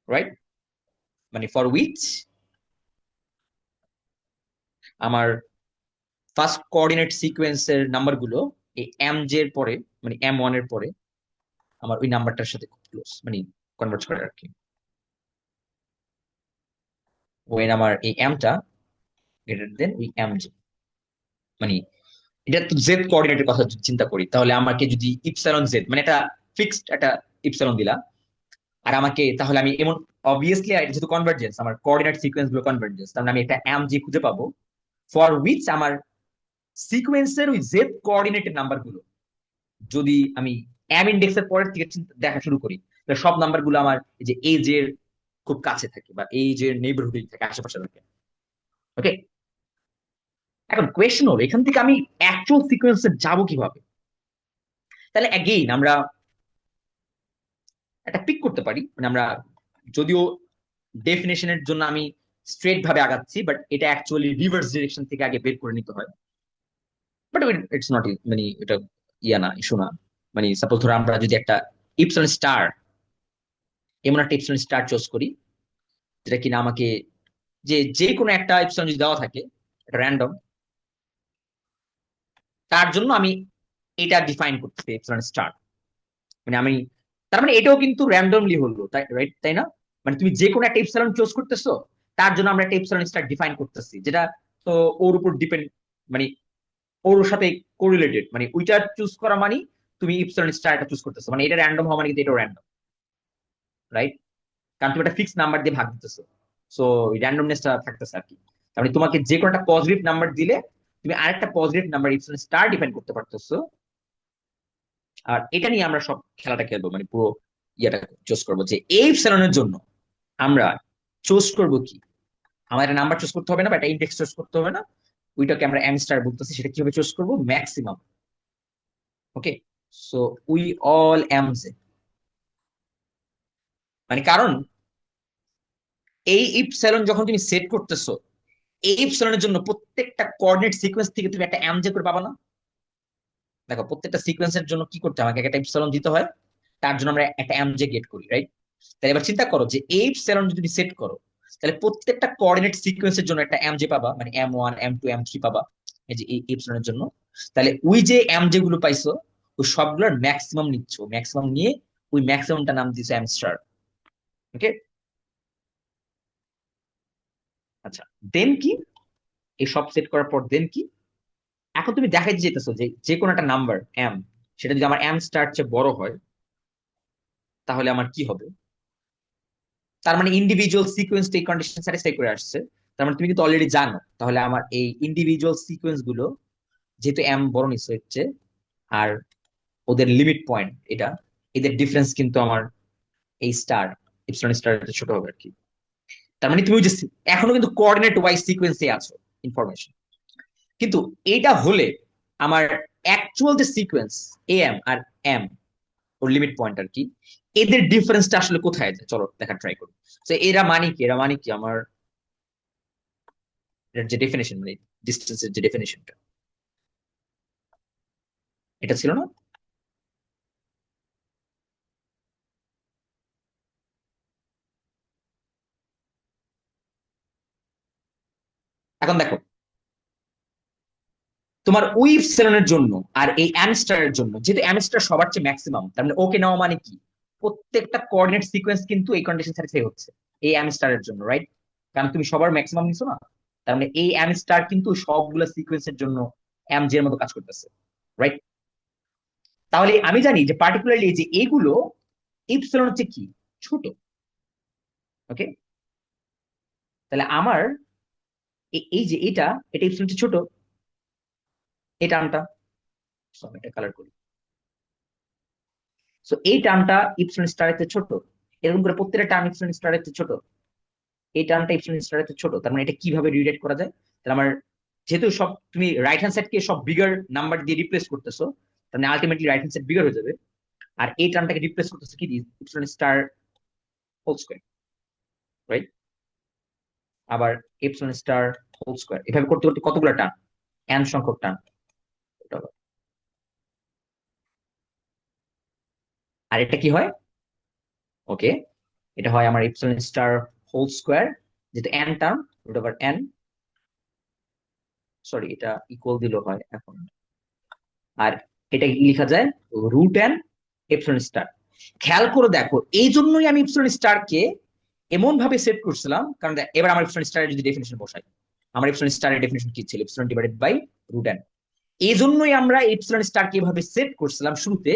রাইট? মানে ফর উইচ আমার ফার্স্ট কোঅর্ডিনেট সিকোয়েন্সের নাম্বার গুলো এই MJ এর পরে, মানে M1 এর পরে আমার ওই নাম্বারটার সাথে খুব ক্লোজ, মানে কনভার্ট করে আর কি। ওই আমার এই এমটা গ্রেটার দেন ওই MJ, মানে এটা তো জেড কোঅর্ডিনেটের কথা যদি চিন্তা করি, তাহলে আমাকে যদি ইপসিলন জেড, মানে এটা ফিক্সড একটা ইপসিলন দিলা, আর আমাকে তাহলে আমি এমন অবভিয়াসলি যেহেতু কনভার্জেন্স, আমার কোঅর্ডিনেট সিকোয়েন্স গুলো কনভার্জেন্স, তাহলে আমি একটা MJ খুঁজে পাবো ফর উইচ আমার সিকোয়েন্সের ওই জেড কোঅর্ডিনেটের নাম্বার গুলো যদি আমি এম ইন্ডেক্সের পরের থেকে দেখা শুরু করি, তাহলে সব নাম্বার গুলো আমার এই যে এজ এর খুব কাছে থাকে, বা এজ এর নেইবারহুডে থাকে, আশেপাশে থাকে। ওকে, এখন কোয়েশ্চেন হলো এখান থেকে আমি অ্যাকচুয়াল সিকোয়েন্সে যাব কিভাবে? তাহলে অ্যাগেইন আমরা একটা পিক করতে পারি, মানে আমরা যদিও ডেফিনেশনের জন্য আমি স্ট্রেট ভাবে আগাচ্ছি, বাট এটা অ্যাকচুয়ালি রিভার্স ডিরেকশন থেকে আগে বের করে নিতে হয়। বাট ইটস নট, মানে এটা ইয়া না, ইস্যু না। মানে সাপোজ ধরো আমরা যদি একটা ইপসিলন স্টার, এমন একটা ইপসিলন স্টার চুজ করি, যেটা কিনা আমাকে যে যে কোনো একটা ইপসিলন যদি দেওয়া থাকে, এটা র্যান্ডম, তার জন্য আমি এটা ডিফাইন করতেছি ইপসিলন স্টার, মানে আমি, তার মানে এটাও কিন্তু র্যান্ডমলি হলো, তাই রাইট? তাই না? মানে তুমি যে কোনো একটা ইপসিলন চুজ করতেছো, তার জন্য আমরা একটা ইপসিলন স্টার ডিফাইন করতেছি, যেটা তো ওর উপর ডিপেন্ড, মানে ওর সাথে কোরিলেটেড, মানে ওইটা চুজ করা মানে তুমি ইপসিলন স্টার এটা চুজ করতেছো, মানে এটা র্যান্ডম হওয়া মানে কিন্তু এটা র্যান্ডম, রাইট? কারণ তুমি একটা ফিক্সড নাম্বার দিয়ে ভাগ দিতেছো, সো র্যান্ডমনেসটা থাকতেছে আর কি। তার মানে তোমাকে যে কোনো একটা পজিটিভ নাম্বার দিলে তুমি আরেকটা positive number epsilon star define করতে পারতেছো। আর এটা নিয়ে আমরা সব খেলাটা খেলবো, মানে পুরো ইয়েটা চুজ করবো যে এই ইপসিলনের জন্য আমরা চুজ করব কি। আমার একটা নাম্বার চুজ করতে হবে না, বা একটা ইন্ডেক্স চুজ করতে হবে না, ওইটাকে আমরা এম স্টার বলতেছি, সেটা কিভাবে চুজ করবো? Maximum. Okay, so we all এমস, মানে কারণ এই ইপসিলন যখন তুমি সেট করতেছো, এই ইপসিলনের জন্য প্রত্যেকটা কোঅর্ডিনেট সিকোয়েন্স থেকে তুমি একটা এমজে করে পাবা না? দেখো প্রত্যেকটা সিকোয়েন্সের জন্য কি করতে হয়, আমাকে একটা ইপসিলন দিতে হয়, তার জন্য আমরা একটা এমজে গেট করি, রাইট? তাহলে এবার চিন্তা করো যে এই ইপসিলন যদি সেট করো, তাহলে প্রত্যেকটা কোঅর্ডিনেট সিকোয়েন্সের জন্য একটা এমজে পাবা, মানে M1 M2 M3 পাবা, এই যে এই ইপসিলনের জন্য। তাহলে ওই যে এমজে গুলো পাইছো, ওই সবগুলোর ম্যাক্সিমাম নিচ্ছ, ম্যাক্সিমাম নিয়ে ওই ম্যাক্সিমামটা নাম দিছো এম স্টার। ওকে, আচ্ছা, দেন কি, এই সব সেট করার পর দেন কি, এখন তুমি দেখাইতে যেতেছো যে যে কোনো একটা নাম্বার এম, সেটা যদি আমার এম স্টার চেয়ে বড় হয়, তাহলে আমার কি হবে? তার মানে ইন্ডিভিজুয়াল সিকোয়েন্স এই কন্ডিশন স্যাটিসফাই করে আসছে। তার মানে তুমি কিন্তু অলরেডি জানো, তাহলে আমার এই ইন্ডিভিজুয়াল সিকোয়েন্স গুলো যেহেতু এম বড় নিচ্ছে হচ্ছে, আর ওদের লিমিট পয়েন্ট এটা, এদের ডিফারেন্স কিন্তু আমার এই স্টার, ইপসিলন স্টার ছোট হবে আর কি। তার মানে তুমি ওই যে এখনো কিন্তু কোঅর্ডিনেট ওয়াইজ সিকোয়েন্সে আছো ইনফরমেশন, কিন্তু এটা হলে আমার অ্যাকচুয়াল যে সিকোয়েন্স এম আর এম, ওর লিমিট পয়েন্ট আর কি, এদের ডিফারেন্সটা আসলে কোথায় যায় চলো দেখা ট্রাই করি। তো এরা মানে কি, এরা মানে কি আমার এর যে ডেফিনেশন, মানে ডিস্টেন্সের যে ডেফিনেশনটা, এটা ছিল না? এখন দেখো, তোমার ওই সেলনের জন্য আর এই অ্যামস্টারের জন্য, যেহেতু অ্যামস্টার সবার চেয়ে ম্যাক্সিমাম, তার মানে ওকে নেওয়া মানে কি, প্রত্যেকটা কোঅর্ডিনেট সিকোয়েন্স কিন্তু এই কন্ডিশন স্যাটিসফাই হচ্ছে এই অ্যামস্টারের জন্য, রাইট? কারণ তুমি সবার ম্যাক্সিমাম নিছো না, তার মানে এই অ্যামস্টার কিন্তু সবগুলো সিকোয়েন্সের জন্য এম জি এর মতো কাজ করতেছে, রাইট? তাহলে আমি জানি যে পার্টিকুলারলি যে এগুলো ইপসিলন হচ্ছে কি, ছোট। ওকে, তাহলে আমার এই যে এটা ইপসিলন হচ্ছে ছোট, এই টার্মটা, আমি এটা কালার করি। সো এই টার্মটা ইপসিলন স্টারের চেয়ে ছোট, এরকম করে প্রত্যেকটা টার্ম ইপসিলন স্টারের চেয়ে ছোট, এই টার্মটা ইপসিলন স্টারের চেয়ে ছোট। তার মানে এটা কিভাবে রিলেট করা যায়? তাহলে আমার, যেহেতু সব তুমি রাইট হ্যান্ড সাইড কে সব বিগার নাম্বার দিয়ে রিপ্লেস করতেছো, তার মানে ultimately right hand side bigger হয়ে যাবে। আর এই টার্মটাকে রিপ্লেস করতেছো কি দিয়ে, epsilon star whole square, right? আবার ইপসিলন স্টার হোল স্কয়ার, এভাবে করতে করতে কতগুলো টার্ম, এন সংখ্যক টার্ম। আর এটা কি হয়? ওকে, এটা হয় আমার ইপসিলন স্টার হোল স্কয়ার, যেটা N term, root over N, sorry এটা ইকুয়াল দিলেও হয় এখন, আর এটা কি লেখা যায়, রুট এন এপসিলন স্টার। খেয়াল করে দেখো, এই জন্যই আমি এপসিলন স্টার কে এমন ভাবে সেট করছিলাম, কারণ এবার আমার এপসিলন স্টারের যদি ডেফিনেশন বসাই, আমার এপসিলন স্টারের ডেফিনেশন কি ছিল, epsilon divided by root N. এই জন্যই আমরা এপসিলন স্টার কে এভাবে সেট করছিলাম শুরুতে,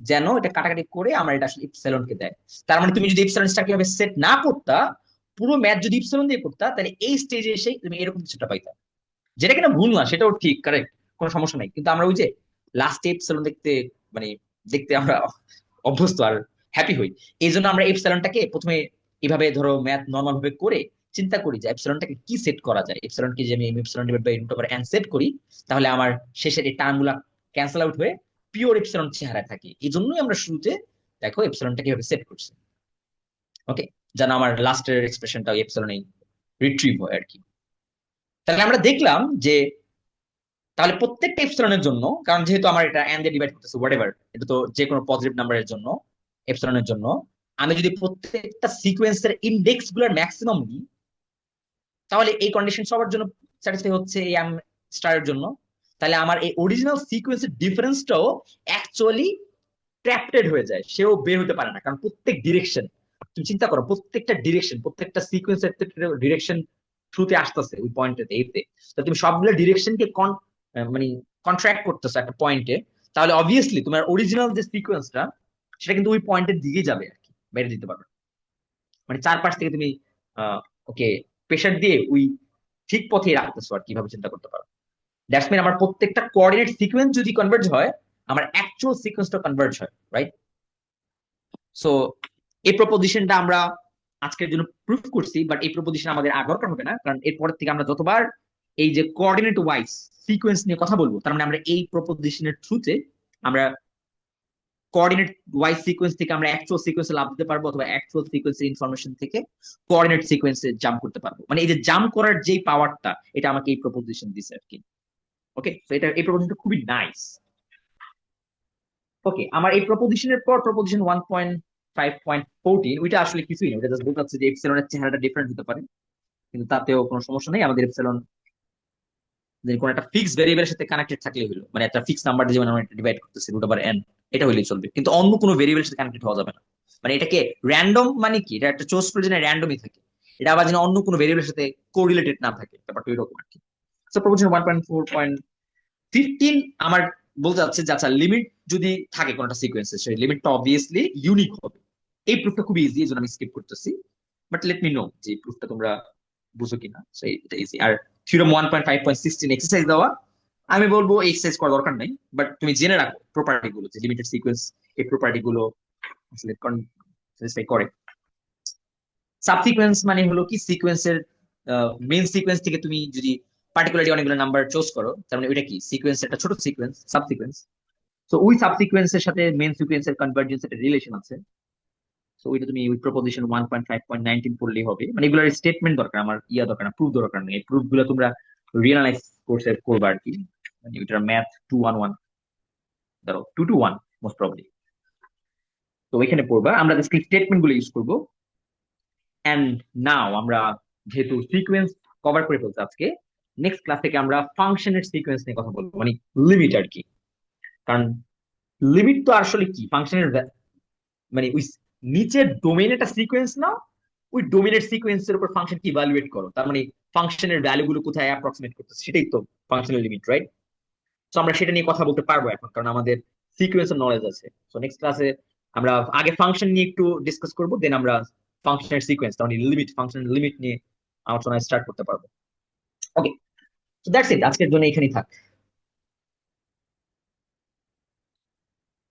যেন এটা কাটাকাটি করে আমরা এটা আসলে ইপসিলন কে দেয়। তার মানে তুমি যদি এপসিলন স্টার কে এভাবে সেট না করতা, পুরো ম্যাথ যদি ইপসিলন দিয়ে করতা, তাহলে এই স্টেজে এসে তুমি এরকম কিছুটা পাইতা, যেটা কিনা ভুল না, সেটাও ঠিক, কারেক্ট, কোনো সমস্যা নাই, কিন্তু আমরা ওই যে লাস্ট এপসিলন দেখতে, মানে দেখতে আমরা অভ্যস্ত আর হ্যাপি হই। এই জন্য আমরা এপসিলনটাকে প্রথমে এভাবে ধরো ম্যাথ নর্মাল ভাবে করে চিন্তা করি যে এপসিলনটাকে কি সেট করা যায়, এপসিলনকে যে আমি epsilon divide by root over N set করি, তাহলে আমার শেষের এই টার্ম গুলা ক্যান্সেল আউট হয়ে পিওর এপসিলন চেহারায় থাকে। এই জন্যই আমরা শুরুতে দেখো এপসিলনটাকে এভাবে সেট করছি। ওকে, যেন আমার লাস্টের এক্সপ্রেশনটা এপসিলনে রিট্রিভ হয় আর কি। তাহলে আমরা দেখলাম যে, তাহলে প্রত্যেকটা এপসিলনের জন্য, কারণ যেহেতু আমার এটা এন দিয়ে ডিভাইড করতেছে হোয়াটএভার, এটা তো যে কোনো পজিটিভ নাম্বারের জন্য, এপসিলনের জন্য আমি যদি প্রত্যেকটা সিকোয়েন্সের ইনডেক্স গুলোর ম্যাক্সিমাম নিই, তাহলে এই কন্ডিশন সবার জন্য স্যাটিসফাই হচ্ছে এই এম স্টারের জন্য। তাহলে আমার এই অরিজিনাল সিকোয়েন্সের ডিফারেন্সটাও অ্যাকচুয়ালি ট্র্যাপটেড হয়ে যায়, সেও বের হতে পারে না, কারণ প্রত্যেক ডিরেকশন, তুমি চিন্তা করো প্রত্যেকটা ডিরেকশন, প্রত্যেকটা সিকোয়েন্সের ডিরেকশন থ্রুতে আসতেছে ওই পয়েন্টে এতে, তো তুমি সবগুলো ডিরেকশনকে মানে কন্ট্রাক্ট করতেছো একটা পয়েন্টে, তাহলে অবভিয়াসলি তোমার অরিজিনাল যে সিকোয়েন্সটা, সেটা কিন্তু ওই পয়েন্টের দিকেই যাবে আর কি, বাইরে দিতে পারবে না। মানে চারপাশ থেকে তুমি ওকে প্রেশার দিয়ে ওই ঠিক পথে রাখতেছো আর কিভাবে চিন্তা করতে পারো। দ্যাটস মিন আমার প্রত্যেকটা কোঅর্ডিনেট সিকোয়েন্স যদি কনভার্জ হয়, আমার অ্যাকচুয়াল সিকোয়েন্সটা কনভার্জ হয়, রাইট? সো এই প্রপোজিশনটা আমরা আজকের জন্য প্রুফ করছি, বাট এই প্রপোজিশন আমাদের আর দরকার হবে না, কারণ এরপর থেকে আমরা যতবার এই যে কোঅর্ডিনেট ওয়াইজ সিকোয়েন্স নিয়ে কথা বলবো, তার মানে আমরা এই প্রপোজিশনের থ্রুতে আমরা কোঅর্ডিনেট ওয়াইজ সিকোয়েন্স থেকে আমরা অ্যাকচুয়াল সিকোয়েন্সে লাভ দিতে পারবো, অথবা অ্যাকচুয়াল সিকোয়েন্সের ইনফরমেশন থেকে কোঅর্ডিনেট সিকোয়েন্সে জাম্প করতে পারবো। মানে এই যে জাম্প করার যে পাওয়ারটা, এটা আমাকে এই প্রপোজিশন দিছে আর কি। ওকে, তো এটা এই প্রপোজিশনটা খুবই নাইস। ওকে, আমার এই প্রপোজিশনের পর প্রপোজিশন 1.5.14 ওইটা আসলে কিছুই না, ওটা জাস্ট বোঝাচ্ছে যে এপসিলনের চেহারাটা ডিফারেন্ট হতে পারে, কিন্তু তাতেও কোনো সমস্যা নেই। আমাদের এপসিলন যে কোনো একটা ফিক্স ভেরিয়েবলের সাথে কানেক্টেড থাকলে হলো, মানে একটা ফিক্স নাম্বার দিয়ে যেমন আমরা ডিভাইড করতেছি √n, এটা হইলেই চলবে, কিন্তু অন্য কোনো ভেরিয়েবলের সাথে কানেক্টেড হওয়া যাবে না। মানে এটাকে র্যান্ডম মানে কি, এটা একটা চুজ করে যেন র্যান্ডমই থাকে, এটা আবার যেন অন্য কোনো ভেরিয়েবলের সাথে কোরিলেটেড না থাকে, ব্যাপারটা এরকম আর কি। সো প্রপোজিশন 1.4.15 আমার বলতে চাচ্ছে যে আচ্ছা, লিমিট যদি থাকে কোনটা সিকোয়েন্সে, সেই লিমিটটা অবভিয়াসলি ইউনিক হবে। এই প্রুফটা খুবই ইজি, এই জন্য আমি স্কিপ করতেছি, বাট লেট মি নো যে প্রুফটা তোমরা বুঝো কিনা, সেই এটা ইজি। আর থিওরেম 1.5.16 এক্সারসাইজ দেওয়া, আমি বলবো এক্সারসাইজ করার দরকার নাই, বাট তুমি জেনে রাখো প্রপার্টি গুলো, যে লিমিটেড সিকোয়েন্স এই প্রপার্টি গুলো আসলে স্যাটিসফাই করে। সাবসিকোয়েন্স মানে হলো কি, সিকোয়েন্সের মেইন সিকোয়েন্স থেকে তুমি যদি পার্টিকুলারলি অনেকগুলো নাম্বার চুজ করো, তার মানে ওইটা কি সিকোয়েন্স, একটা ছোট সিকোয়েন্স, সাবসিকোয়েন্স। তো ওই সাবসিকোয়েন্সের সাথে মেইন সিকোয়েন্সের কনভার্জেন্স একটা রিলেশন আছে। তো ওইটা তুমি ওই প্রপোজিশন 1.5.19 পড়লেই হবে, মানে এগুলোর স্টেটমেন্ট দরকার, আমার ইয়া দরকার না, প্রুফ দরকার নেই। প্রুফ গুলো তোমরা রিয়েলাইজ কোর্সে করবা আর কি, মানে ওইটার ম্যাথ 211, ধরো 2 to 1 মোস্ট প্রবলি। তো ওইখানে পড়বা, আমরা জাস্ট স্টেটমেন্ট গুলো ইউজ করবো। এন্ড নাও আমরা যেহেতু সিকোয়েন্স কভার করে ফেলছি আজকে, নেক্সট ক্লাস থেকে আমরা ফাংশনের সিকোয়েন্স নিয়ে কথা বলবো, মানে লিমিট আর কি। কারণ লিমিট তো আসলে কি, ফাংশনের মানে ওই নিচের ডোমেন একটা সিকোয়েন্স না, ওই ডোমিনেট সিকোয়েন্সের উপর ফাংশন কি ইভালুয়েট করো, তার মানে ফাংশনের ভ্যালু গুলো কোথায় অ্যাপ্রক্সিমেট করতেছে, সেটাই তো ফাংশনাল লিমিট, রাইট? তো আমরা সেটা নিয়ে কথা বলতে পারবো এখন, কারণ আমাদের সিকোয়েন্সের নলেজ আছে। তো নেক্সট ক্লাসে আমরা আগে ফাংশন নিয়ে একটু ডিসকাস করবো, দেন আমরা ফাংশনের সিকোয়েন্স, তার মানে লিমিট, ফাংশনের লিমিট নিয়ে আলোচনা স্টার্ট করতে পারবো। ওকে, তো দ্যাটস ইট, আজকের জন্য এখানেই থাক।